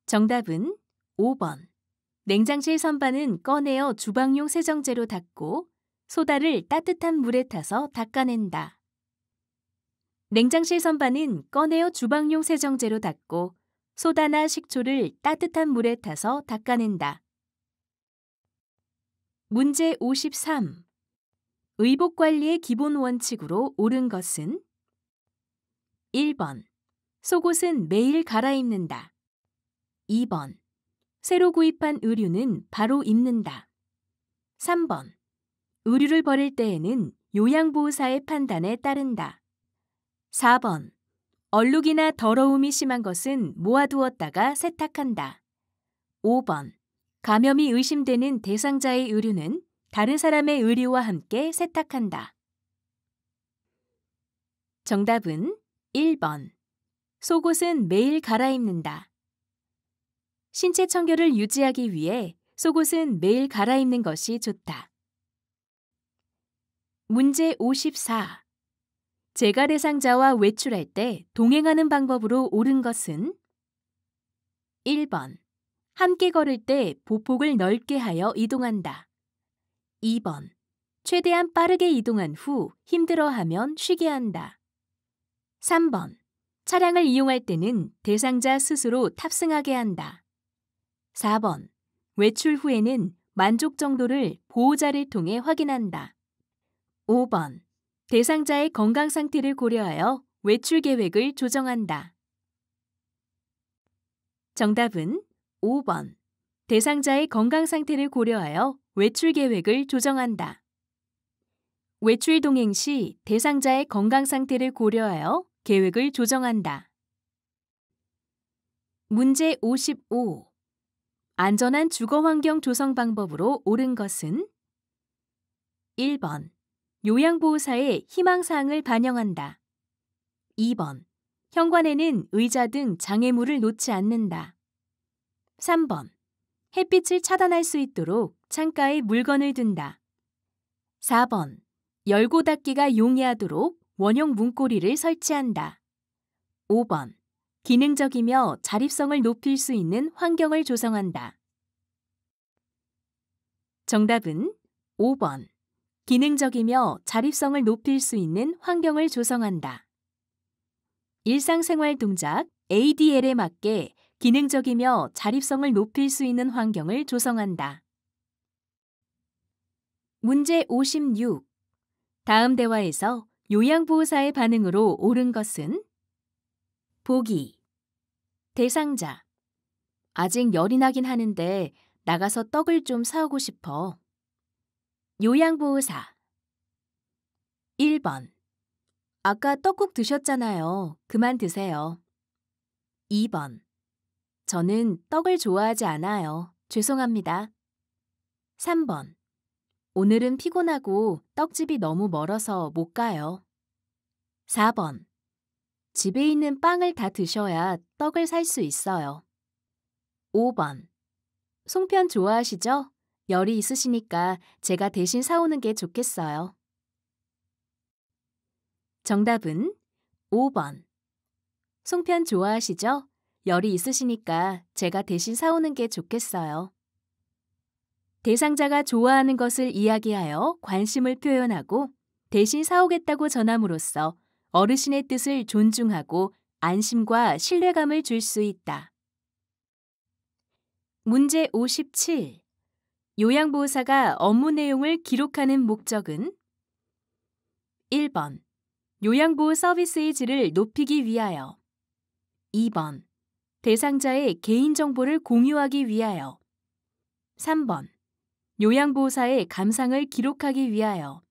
정답은 5번. 냉장실 선반은 꺼내어 주방용 세정제로 닦고 소다를 따뜻한 물에 타서 닦아낸다. 냉장실 선반은 꺼내어 주방용 세정제로 닦고 소다나 식초를 따뜻한 물에 타서 닦아낸다. 문제 53. 의복 관리의 기본 원칙으로 옳은 것은? 1번. 속옷은 매일 갈아입는다. 2번. 새로 구입한 의류는 바로 입는다. 3번. 의류를 버릴 때에는 요양보호사의 판단에 따른다. 4번. 얼룩이나 더러움이 심한 것은 모아두었다가 세탁한다. 5번. 감염이 의심되는 대상자의 의류는 다른 사람의 의류와 함께 세탁한다. 정답은 1번. 속옷은 매일 갈아입는다. 신체 청결을 유지하기 위해 속옷은 매일 갈아입는 것이 좋다. 문제 54. 재가 대상자와 외출할 때 동행하는 방법으로 옳은 것은? 1번. 함께 걸을 때 보폭을 넓게 하여 이동한다. 2번. 최대한 빠르게 이동한 후 힘들어하면 쉬게 한다. 3번. 차량을 이용할 때는 대상자 스스로 탑승하게 한다. 4번. 외출 후에는 만족 정도를 보호자를 통해 확인한다. 5번. 대상자의 건강 상태를 고려하여 외출 계획을 조정한다. 정답은 5번. 대상자의 건강 상태를 고려하여 외출 계획을 조정한다. 외출 동행 시 대상자의 건강 상태를 고려하여 계획을 조정한다. 문제 55. 안전한 주거 환경 조성 방법으로 옳은 것은? 1번. 요양보호사의 희망사항을 반영한다. 2번. 현관에는 의자 등 장애물을 놓지 않는다. 3번. 햇빛을 차단할 수 있도록 창가에 물건을 둔다. 4번. 열고 닫기가 용이하도록 원형 문고리를 설치한다. 5번. 기능적이며 자립성을 높일 수 있는 환경을 조성한다. 정답은 5번. 기능적이며 자립성을 높일 수 있는 환경을 조성한다. 일상생활 동작 ADL에 맞게 기능적이며 자립성을 높일 수 있는 환경을 조성한다. 문제 56. 다음 대화에서 요양보호사의 반응으로 옳은 것은? 보기. 대상자. 아직 열이 나긴 하는데 나가서 떡을 좀 사오고 싶어. 요양보호사. 1번. 아까 떡국 드셨잖아요. 그만 드세요. 2번. 저는 떡을 좋아하지 않아요. 죄송합니다. 3번. 오늘은 피곤하고 떡집이 너무 멀어서 못 가요. 4번. 집에 있는 빵을 다 드셔야 떡을 살 수 있어요. 5번. 송편 좋아하시죠? 열이 있으시니까 제가 대신 사오는 게 좋겠어요. 정답은 5번. 송편 좋아하시죠? 열이 있으시니까 제가 대신 사오는 게 좋겠어요. 대상자가 좋아하는 것을 이야기하여 관심을 표현하고 대신 사오겠다고 전함으로써 어르신의 뜻을 존중하고 안심과 신뢰감을 줄 수 있다. 문제 57. 요양보호사가 업무 내용을 기록하는 목적은 1번. 요양보호 서비스의 질을 높이기 위하여 2번. 대상자의 개인정보를 공유하기 위하여 3번. 요양보호사의 감상을 기록하기 위하여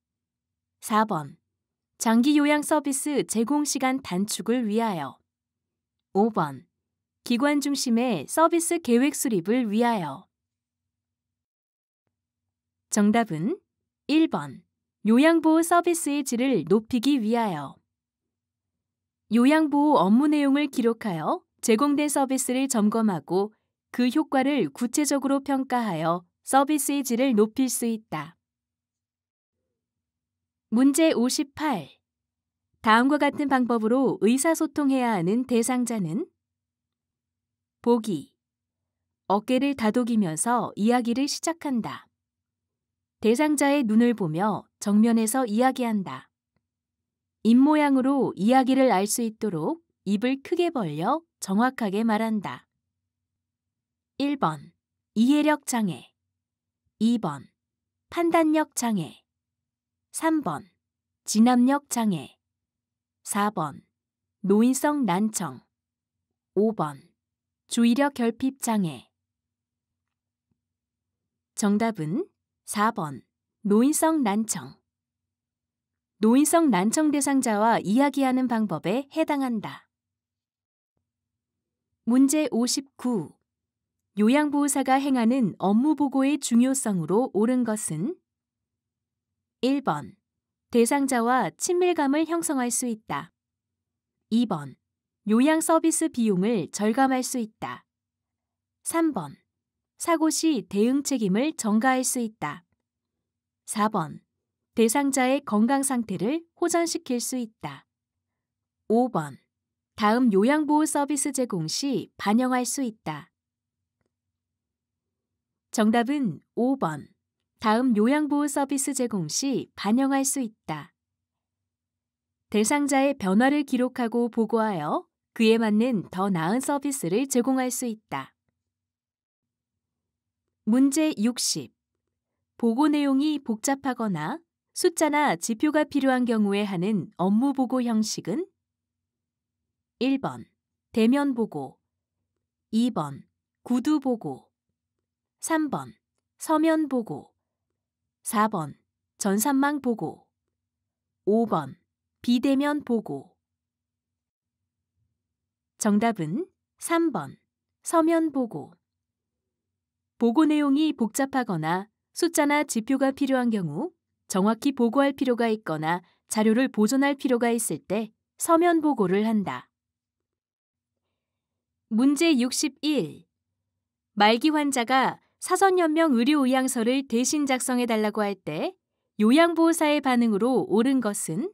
4번. 장기요양 서비스 제공시간 단축을 위하여 5번. 기관 중심의 서비스 계획 수립을 위하여. 정답은 1번. 요양보호 서비스의 질을 높이기 위하여. 요양보호 업무 내용을 기록하여 제공된 서비스를 점검하고 그 효과를 구체적으로 평가하여 서비스의 질을 높일 수 있다. 문제 58. 다음과 같은 방법으로 의사소통해야 하는 대상자는 보기. 어깨를 다독이면서 이야기를 시작한다. 대상자의 눈을 보며 정면에서 이야기한다. 입모양으로 이야기를 알 수 있도록 입을 크게 벌려 정확하게 말한다. 1번. 이해력 장애 2번. 판단력 장애 3번. 진압력 장애 4번. 노인성 난청 5번. 주의력 결핍 장애. 정답은 4번. 노인성 난청. 노인성 난청 대상자와 이야기하는 방법에 해당한다. 문제 59. 요양보호사가 행하는 업무 보고의 중요성으로 옳은 것은 1번. 대상자와 친밀감을 형성할 수 있다. 2번. 요양 서비스 비용을 절감할 수 있다. 3번. 사고 시 대응 책임을 전가할 수 있다. 4번. 대상자의 건강 상태를 호전시킬 수 있다. 5번. 다음 요양보호 서비스 제공 시 반영할 수 있다. 정답은 5번. 다음 요양보호 서비스 제공 시 반영할 수 있다. 대상자의 변화를 기록하고 보고하여 그에 맞는 더 나은 서비스를 제공할 수 있다. 문제 60. 보고 내용이 복잡하거나 숫자나 지표가 필요한 경우에 하는 업무 보고 형식은 1번. 대면 보고 2번. 구두 보고 3번. 서면 보고 4번. 전산망 보고 5번. 비대면 보고. 정답은 3번. 서면 보고. 보고 내용이 복잡하거나 숫자나 지표가 필요한 경우 정확히 보고할 필요가 있거나 자료를 보존할 필요가 있을 때 서면 보고를 한다. 문제 61. 말기 환자가 사전연명 의료의향서를 대신 작성해달라고 할 때 요양보호사의 반응으로 옳은 것은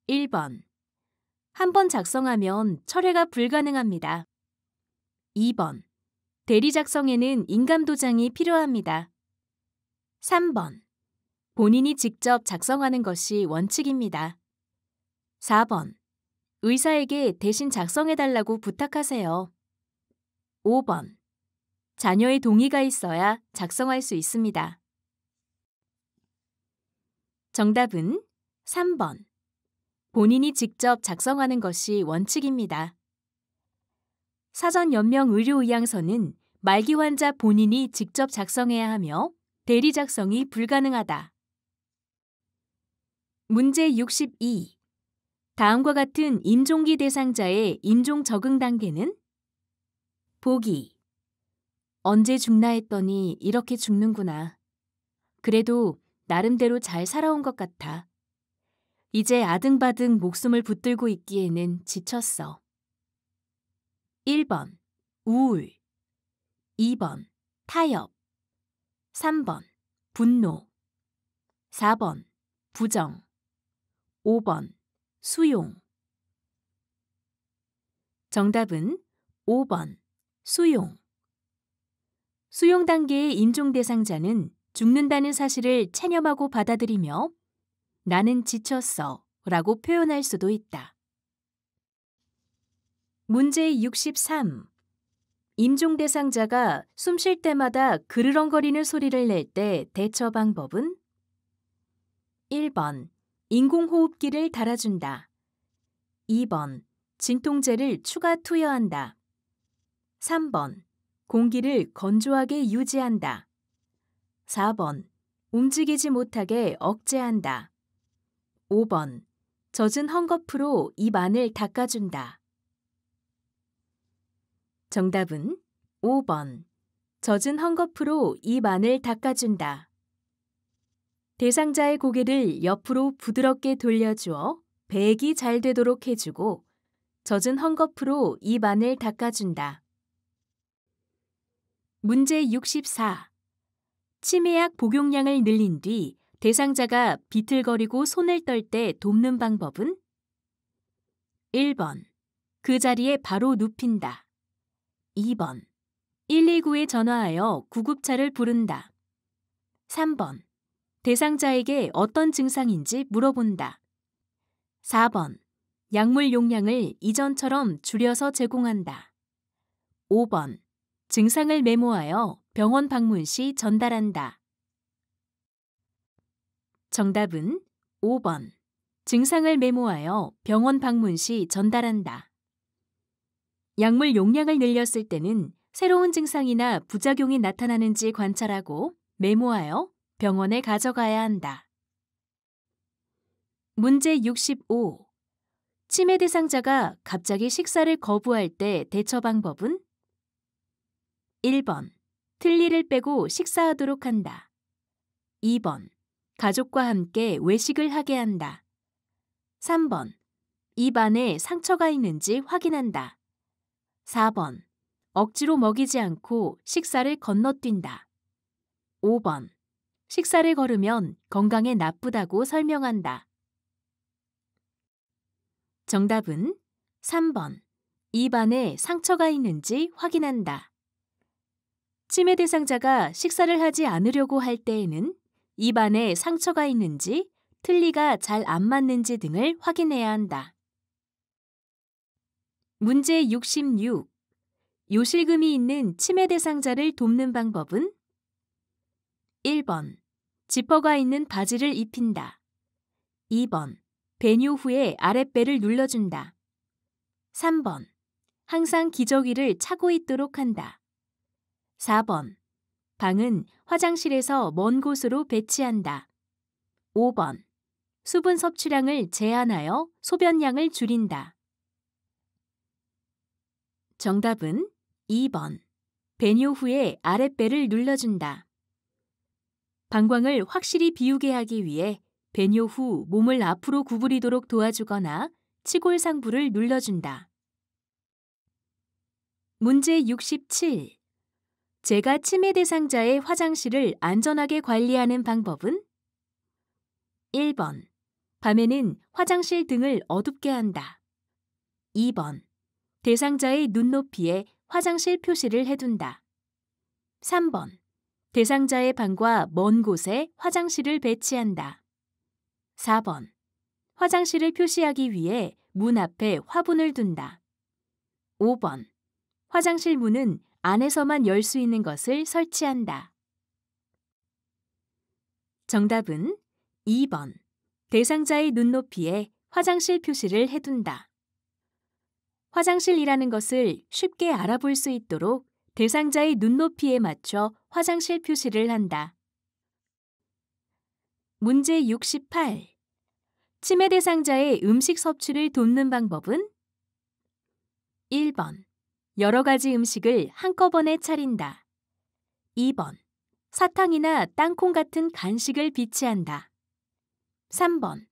1번. 한 번 작성하면 철회가 불가능합니다. 2번. 대리 작성에는 인감 도장이 필요합니다. 3번. 본인이 직접 작성하는 것이 원칙입니다. 4번. 의사에게 대신 작성해달라고 부탁하세요. 5번. 자녀의 동의가 있어야 작성할 수 있습니다. 정답은 3번. 본인이 직접 작성하는 것이 원칙입니다. 사전 연명 의료의향서는 말기 환자 본인이 직접 작성해야 하며 대리 작성이 불가능하다. 문제 62. 다음과 같은 임종기 대상자의 임종 적응 단계는? 보기. 언제 죽나 했더니 이렇게 죽는구나. 그래도 나름대로 잘 살아온 것 같아. 이제 아등바등 목숨을 붙들고 있기에는 지쳤어. 1번 우울, 2번 타협, 3번 분노, 4번 부정, 5번 수용. 정답은 5번 수용. 수용 단계의 임종 대상자는 죽는다는 사실을 체념하고 받아들이며 나는 지쳤어 라고 표현할 수도 있다. 문제 63. 임종 대상자가 숨 쉴 때마다 그르렁거리는 소리를 낼 때 대처 방법은? 1번 인공호흡기를 달아준다. 2번 진통제를 추가 투여한다. 3번 공기를 건조하게 유지한다. 4번 움직이지 못하게 억제한다. 5번 젖은 헝겊으로 입 안을 닦아준다. 정답은 5번 젖은 헝겊으로 입 안을 닦아준다. 대상자의 고개를 옆으로 부드럽게 돌려주어 배액이 잘 되도록 해주고 젖은 헝겊으로 입 안을 닦아준다. 문제 64. 치매약 복용량을 늘린 뒤 대상자가 비틀거리고 손을 떨 때 돕는 방법은? 1번 그 자리에 바로 눕힌다. 2번 119에 전화하여 구급차를 부른다. 3번 대상자에게 어떤 증상인지 물어본다. 4번 약물 용량을 이전처럼 줄여서 제공한다. 5번 증상을 메모하여 병원 방문 시 전달한다. 정답은 5번 증상을 메모하여 병원 방문 시 전달한다. 약물 용량을 늘렸을 때는 새로운 증상이나 부작용이 나타나는지 관찰하고 메모하여 병원에 가져가야 한다. 문제 65. 치매 대상자가 갑자기 식사를 거부할 때 대처 방법은? 1번 틀니를 빼고 식사하도록 한다. 2번 가족과 함께 외식을 하게 한다. 3번 입 안에 상처가 있는지 확인한다. 4번 억지로 먹이지 않고 식사를 건너뛴다. 5번 식사를 거르면 건강에 나쁘다고 설명한다. 정답은 3번 입 안에 상처가 있는지 확인한다. 치매 대상자가 식사를 하지 않으려고 할 때에는 입 안에 상처가 있는지 틀니가 잘 안 맞는지 등을 확인해야 한다. 문제 66. 요실금이 있는 치매 대상자를 돕는 방법은? 1번 지퍼가 있는 바지를 입힌다. 2번 배뇨 후에 아랫배를 눌러준다. 3번 항상 기저귀를 차고 있도록 한다. 4번 방은 화장실에서 먼 곳으로 배치한다. 5번 수분 섭취량을 제한하여 소변량을 줄인다. 정답은 2번 배뇨 후에 아랫배를 눌러준다. 방광을 확실히 비우게 하기 위해 배뇨 후 몸을 앞으로 구부리도록 도와주거나 치골상부를 눌러준다. 문제 67. 제가 치매 대상자의 화장실을 안전하게 관리하는 방법은? 1번 밤에는 화장실 등을 어둡게 한다. 2번 대상자의 눈높이에 화장실 표시를 해둔다. 3번 대상자의 방과 먼 곳에 화장실을 배치한다. 4번 화장실을 표시하기 위해 문 앞에 화분을 둔다. 5번 화장실 문은 안에서만 열 수 있는 것을 설치한다. 정답은 2번 대상자의 눈높이에 화장실 표시를 해둔다. 화장실이라는 것을 쉽게 알아볼 수 있도록 대상자의 눈높이에 맞춰 화장실 표시를 한다. 문제 68. 치매 대상자의 음식 섭취를 돕는 방법은? 1번. 여러 가지 음식을 한꺼번에 차린다. 2번. 사탕이나 땅콩 같은 간식을 비치한다. 3번.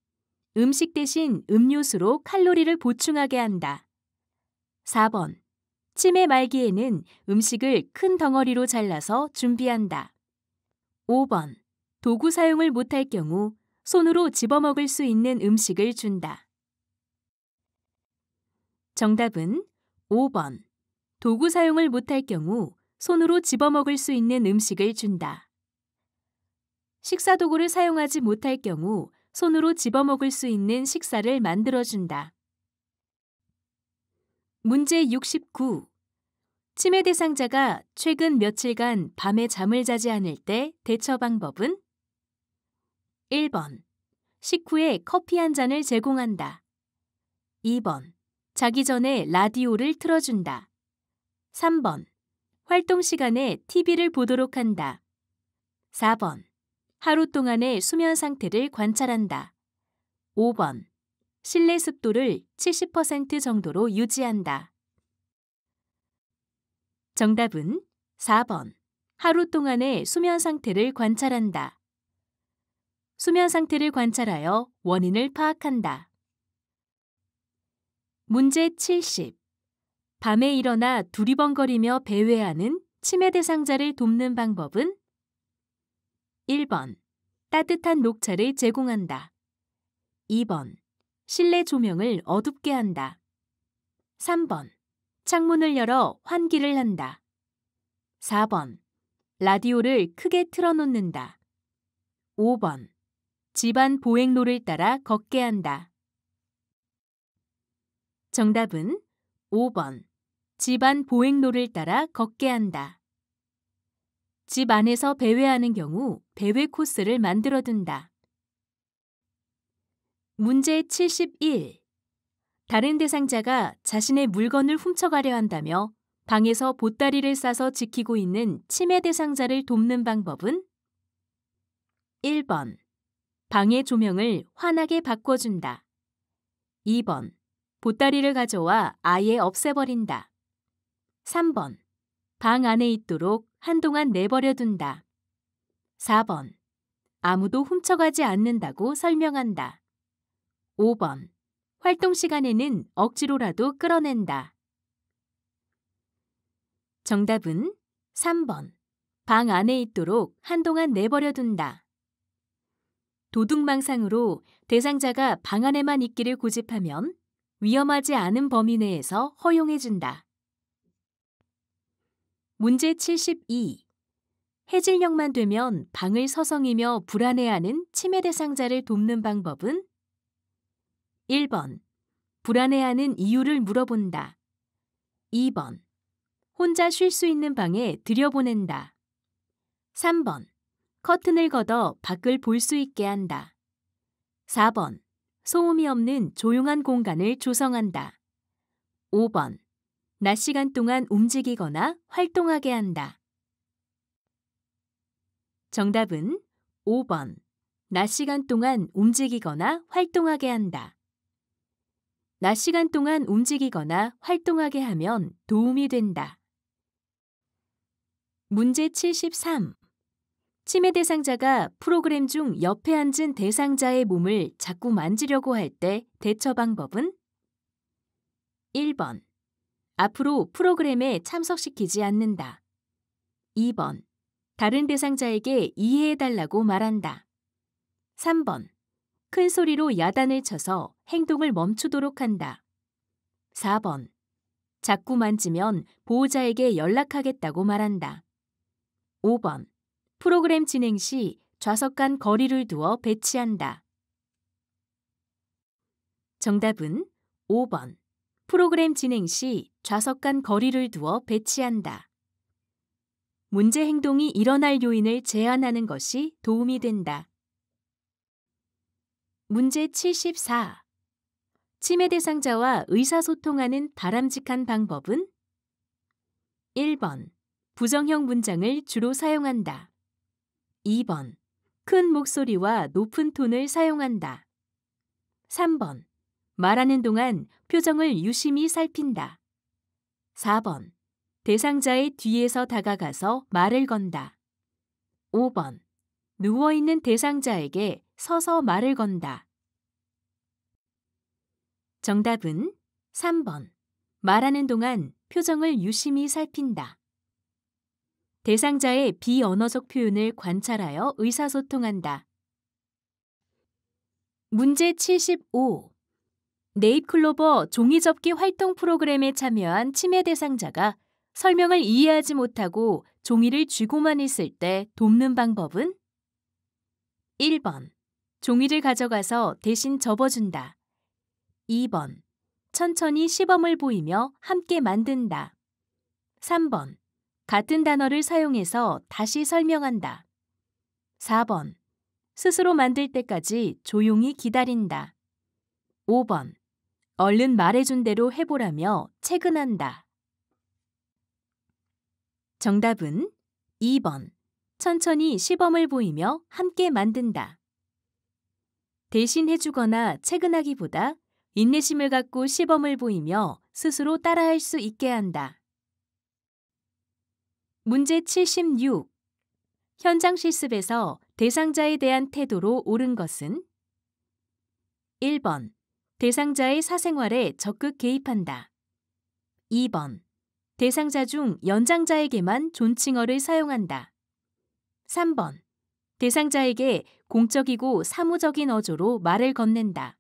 음식 대신 음료수로 칼로리를 보충하게 한다. 4번. 치매 말기에는 음식을 큰 덩어리로 잘라서 준비한다. 5번. 도구 사용을 못할 경우 손으로 집어먹을 수 있는 음식을 준다. 정답은 5번. 도구 사용을 못할 경우 손으로 집어먹을 수 있는 음식을 준다. 식사 도구를 사용하지 못할 경우 손으로 집어먹을 수 있는 식사를 만들어준다. 문제 69. 치매 대상자가 최근 며칠간 밤에 잠을 자지 않을 때 대처 방법은? 1번. 식후에 커피 한 잔을 제공한다. 2번. 자기 전에 라디오를 틀어준다. 3번. 활동 시간에 TV를 보도록 한다. 4번. 하루 동안의 수면 상태를 관찰한다. 5번. 실내 습도를 70% 정도로 유지한다. 정답은 4번. 하루 동안의 수면 상태를 관찰한다. 수면 상태를 관찰하여 원인을 파악한다. 문제 70. 밤에 일어나 두리번거리며 배회하는 치매 대상자를 돕는 방법은? 1번. 따뜻한 녹차를 제공한다. 2번. 실내 조명을 어둡게 한다. 3번. 창문을 열어 환기를 한다. 4번. 라디오를 크게 틀어놓는다. 5번. 집안 보행로를 따라 걷게 한다. 정답은 5번. 집안 보행로를 따라 걷게 한다. 집 안에서 배회하는 경우 배회 코스를 만들어둔다. 문제 71. 다른 대상자가 자신의 물건을 훔쳐가려 한다며 방에서 보따리를 싸서 지키고 있는 치매 대상자를 돕는 방법은? 1번. 방의 조명을 환하게 바꿔준다. 2번. 보따리를 가져와 아예 없애버린다. 3번. 방 안에 있도록 한동안 내버려둔다. 4번. 아무도 훔쳐가지 않는다고 설명한다. 5번. 활동 시간에는 억지로라도 끌어낸다. 정답은 3번. 방 안에 있도록 한동안 내버려둔다. 도둑망상으로 대상자가 방 안에만 있기를 고집하면 위험하지 않은 범위 내에서 허용해준다. 문제 72. 해질녘만 되면 방을 서성이며 불안해하는 치매 대상자를 돕는 방법은? 1번. 불안해하는 이유를 물어본다. 2번. 혼자 쉴 수 있는 방에 들여보낸다. 3번. 커튼을 걷어 밖을 볼 수 있게 한다. 4번. 소음이 없는 조용한 공간을 조성한다. 5번. 낮 시간 동안 움직이거나 활동하게 한다. 정답은 5번. 낮 시간 동안 움직이거나 활동하게 한다. 낮 시간 동안 움직이거나 활동하게 하면 도움이 된다. 문제 73. 치매 대상자가 프로그램 중 옆에 앉은 대상자의 몸을 자꾸 만지려고 할 때 대처 방법은? 1번. 앞으로 프로그램에 참석시키지 않는다. 2번. 다른 대상자에게 이해해달라고 말한다. 3번. 큰 소리로 야단을 쳐서 행동을 멈추도록 한다. 4번. 자꾸 만지면 보호자에게 연락하겠다고 말한다. 5번. 프로그램 진행 시 좌석 간 거리를 두어 배치한다. 정답은 5번. 프로그램 진행 시 좌석 간 거리를 두어 배치한다. 문제 행동이 일어날 요인을 제한하는 것이 도움이 된다. 문제 74. 치매 대상자와 의사소통하는 바람직한 방법은? 1번. 부정형 문장을 주로 사용한다. 2번. 큰 목소리와 높은 톤을 사용한다. 3번. 말하는 동안 표정을 유심히 살핀다. 4번. 대상자의 뒤에서 다가가서 말을 건다. 5번. 누워있는 대상자에게 서서 말을 건다. 정답은 3번. 말하는 동안 표정을 유심히 살핀다. 대상자의 비언어적 표현을 관찰하여 의사소통한다. 문제 75. 네잎클로버 종이접기 활동 프로그램에 참여한 치매 대상자가 설명을 이해하지 못하고 종이를 쥐고만 있을 때 돕는 방법은? 1번. 종이를 가져가서 대신 접어준다. 2번. 천천히 시범을 보이며 함께 만든다. 3번. 같은 단어를 사용해서 다시 설명한다. 4번. 스스로 만들 때까지 조용히 기다린다. 5번. 얼른 말해준 대로 해보라며 채근한다. 정답은 2번. 천천히 시범을 보이며 함께 만든다. 대신 해주거나 채근하기보다 인내심을 갖고 시범을 보이며 스스로 따라할 수 있게 한다. 문제 76. 현장 실습에서 대상자에 대한 태도로 옳은 것은? 1번. 대상자의 사생활에 적극 개입한다. 2번. 대상자 중 연장자에게만 존칭어를 사용한다. 3번. 대상자에게 공적이고 사무적인 어조로 말을 건넨다.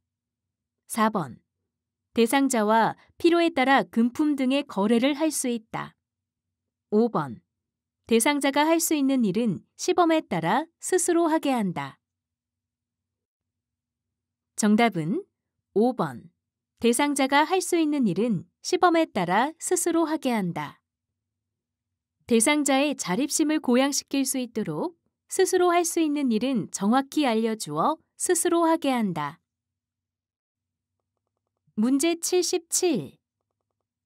4번. 대상자와 필요에 따라 금품 등의 거래를 할 수 있다. 5번. 대상자가 할 수 있는 일은 시범에 따라 스스로 하게 한다. 정답은 5번. 대상자가 할 수 있는 일은 시범에 따라 스스로 하게 한다. 대상자의 자립심을 고양시킬 수 있도록 스스로 할 수 있는 일은 정확히 알려주어 스스로 하게 한다. 문제 77.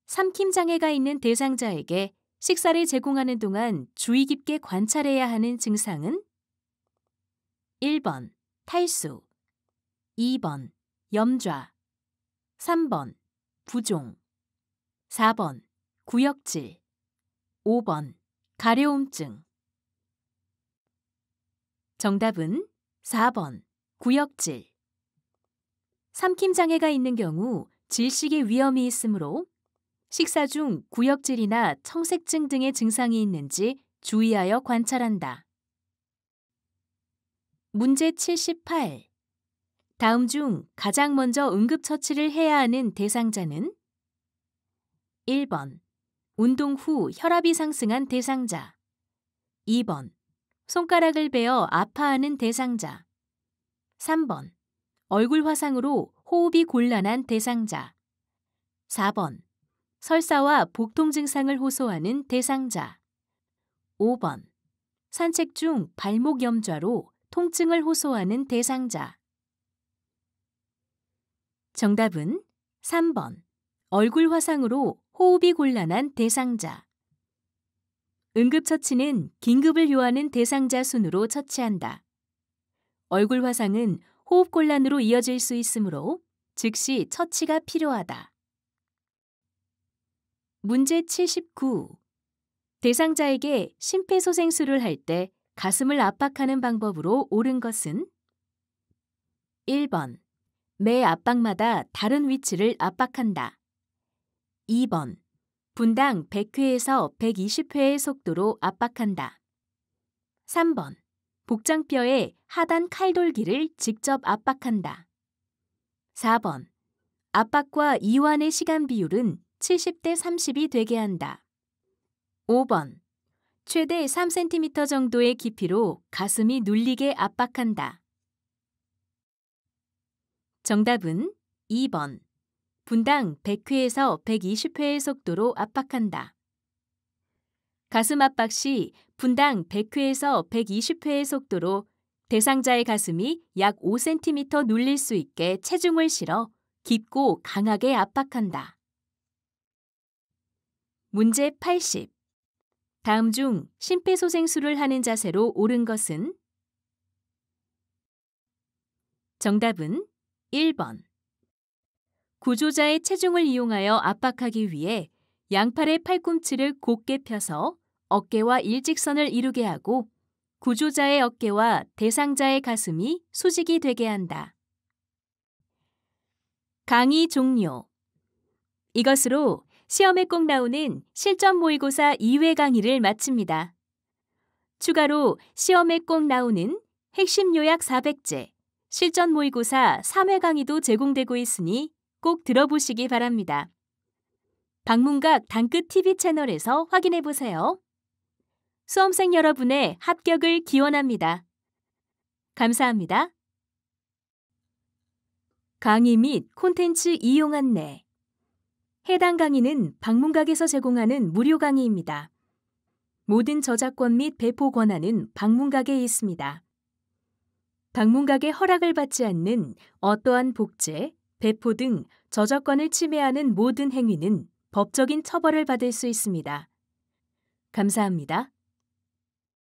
삼킴장애가 있는 대상자에게 식사를 제공하는 동안 주의 깊게 관찰해야 하는 증상은? 1번. 탈수. 2번. 염좌. 3번. 부종. 4번. 구역질. 5번. 가려움증. 정답은 4번. 구역질. 삼킴장애가 있는 경우 질식의 위험이 있으므로 식사 중 구역질이나 청색증 등의 증상이 있는지 주의하여 관찰한다. 문제 78. 다음 중 가장 먼저 응급처치를 해야 하는 대상자는? 1번. 운동 후 혈압이 상승한 대상자. 2번. 손가락을 베어 아파하는 대상자. 3번. 얼굴 화상으로 호흡이 곤란한 대상자. 4번. 설사와 복통 증상을 호소하는 대상자. 5번. 산책 중 발목 염좌로 통증을 호소하는 대상자. 정답은 3번. 얼굴 화상으로 호흡이 곤란한 대상자. 응급처치는 긴급을 요하는 대상자 순으로 처치한다. 얼굴 화상은 호흡곤란으로 이어질 수 있으므로 즉시 처치가 필요하다. 문제 79. 대상자에게 심폐소생술을 할 때 가슴을 압박하는 방법으로 옳은 것은? 1번. 매 압박마다 다른 위치를 압박한다. 2번. 분당 100회에서 120회의 속도로 압박한다. 3번. 복장뼈에 하단 칼돌기를 직접 압박한다. 4번. 압박과 이완의 시간 비율은 70대 30이 되게 한다. 5번. 최대 3cm 정도의 깊이로 가슴이 눌리게 압박한다. 정답은 2번. 분당 100회에서 120회의 속도로 압박한다. 가슴 압박 시 분당 100회에서 120회의 속도로 대상자의 가슴이 약 5cm 눌릴 수 있게 체중을 실어 깊고 강하게 압박한다. 문제 80. 다음 중 심폐소생술을 하는 자세로 옳은 것은? 정답은 1번. 구조자의 체중을 이용하여 압박하기 위해 양팔의 팔꿈치를 곧게 펴서 어깨와 일직선을 이루게 하고 구조자의 어깨와 대상자의 가슴이 수직이 되게 한다. 강의 종료. 이것으로 시험에 꼭 나오는 실전 모의고사 2회 강의를 마칩니다. 추가로 시험에 꼭 나오는 핵심 요약 400제, 실전 모의고사 3회 강의도 제공되고 있으니 꼭 들어보시기 바랍니다. 방문각 단끝 TV 채널에서 확인해 보세요. 수험생 여러분의 합격을 기원합니다. 감사합니다. 강의 및 콘텐츠 이용 안내. 해당 강의는 방문각에서 제공하는 무료 강의입니다. 모든 저작권 및 배포 권한은 방문각에 있습니다. 방문각의 허락을 받지 않는 어떠한 복제, 배포 등 저작권을 침해하는 모든 행위는 법적인 처벌을 받을 수 있습니다. 감사합니다.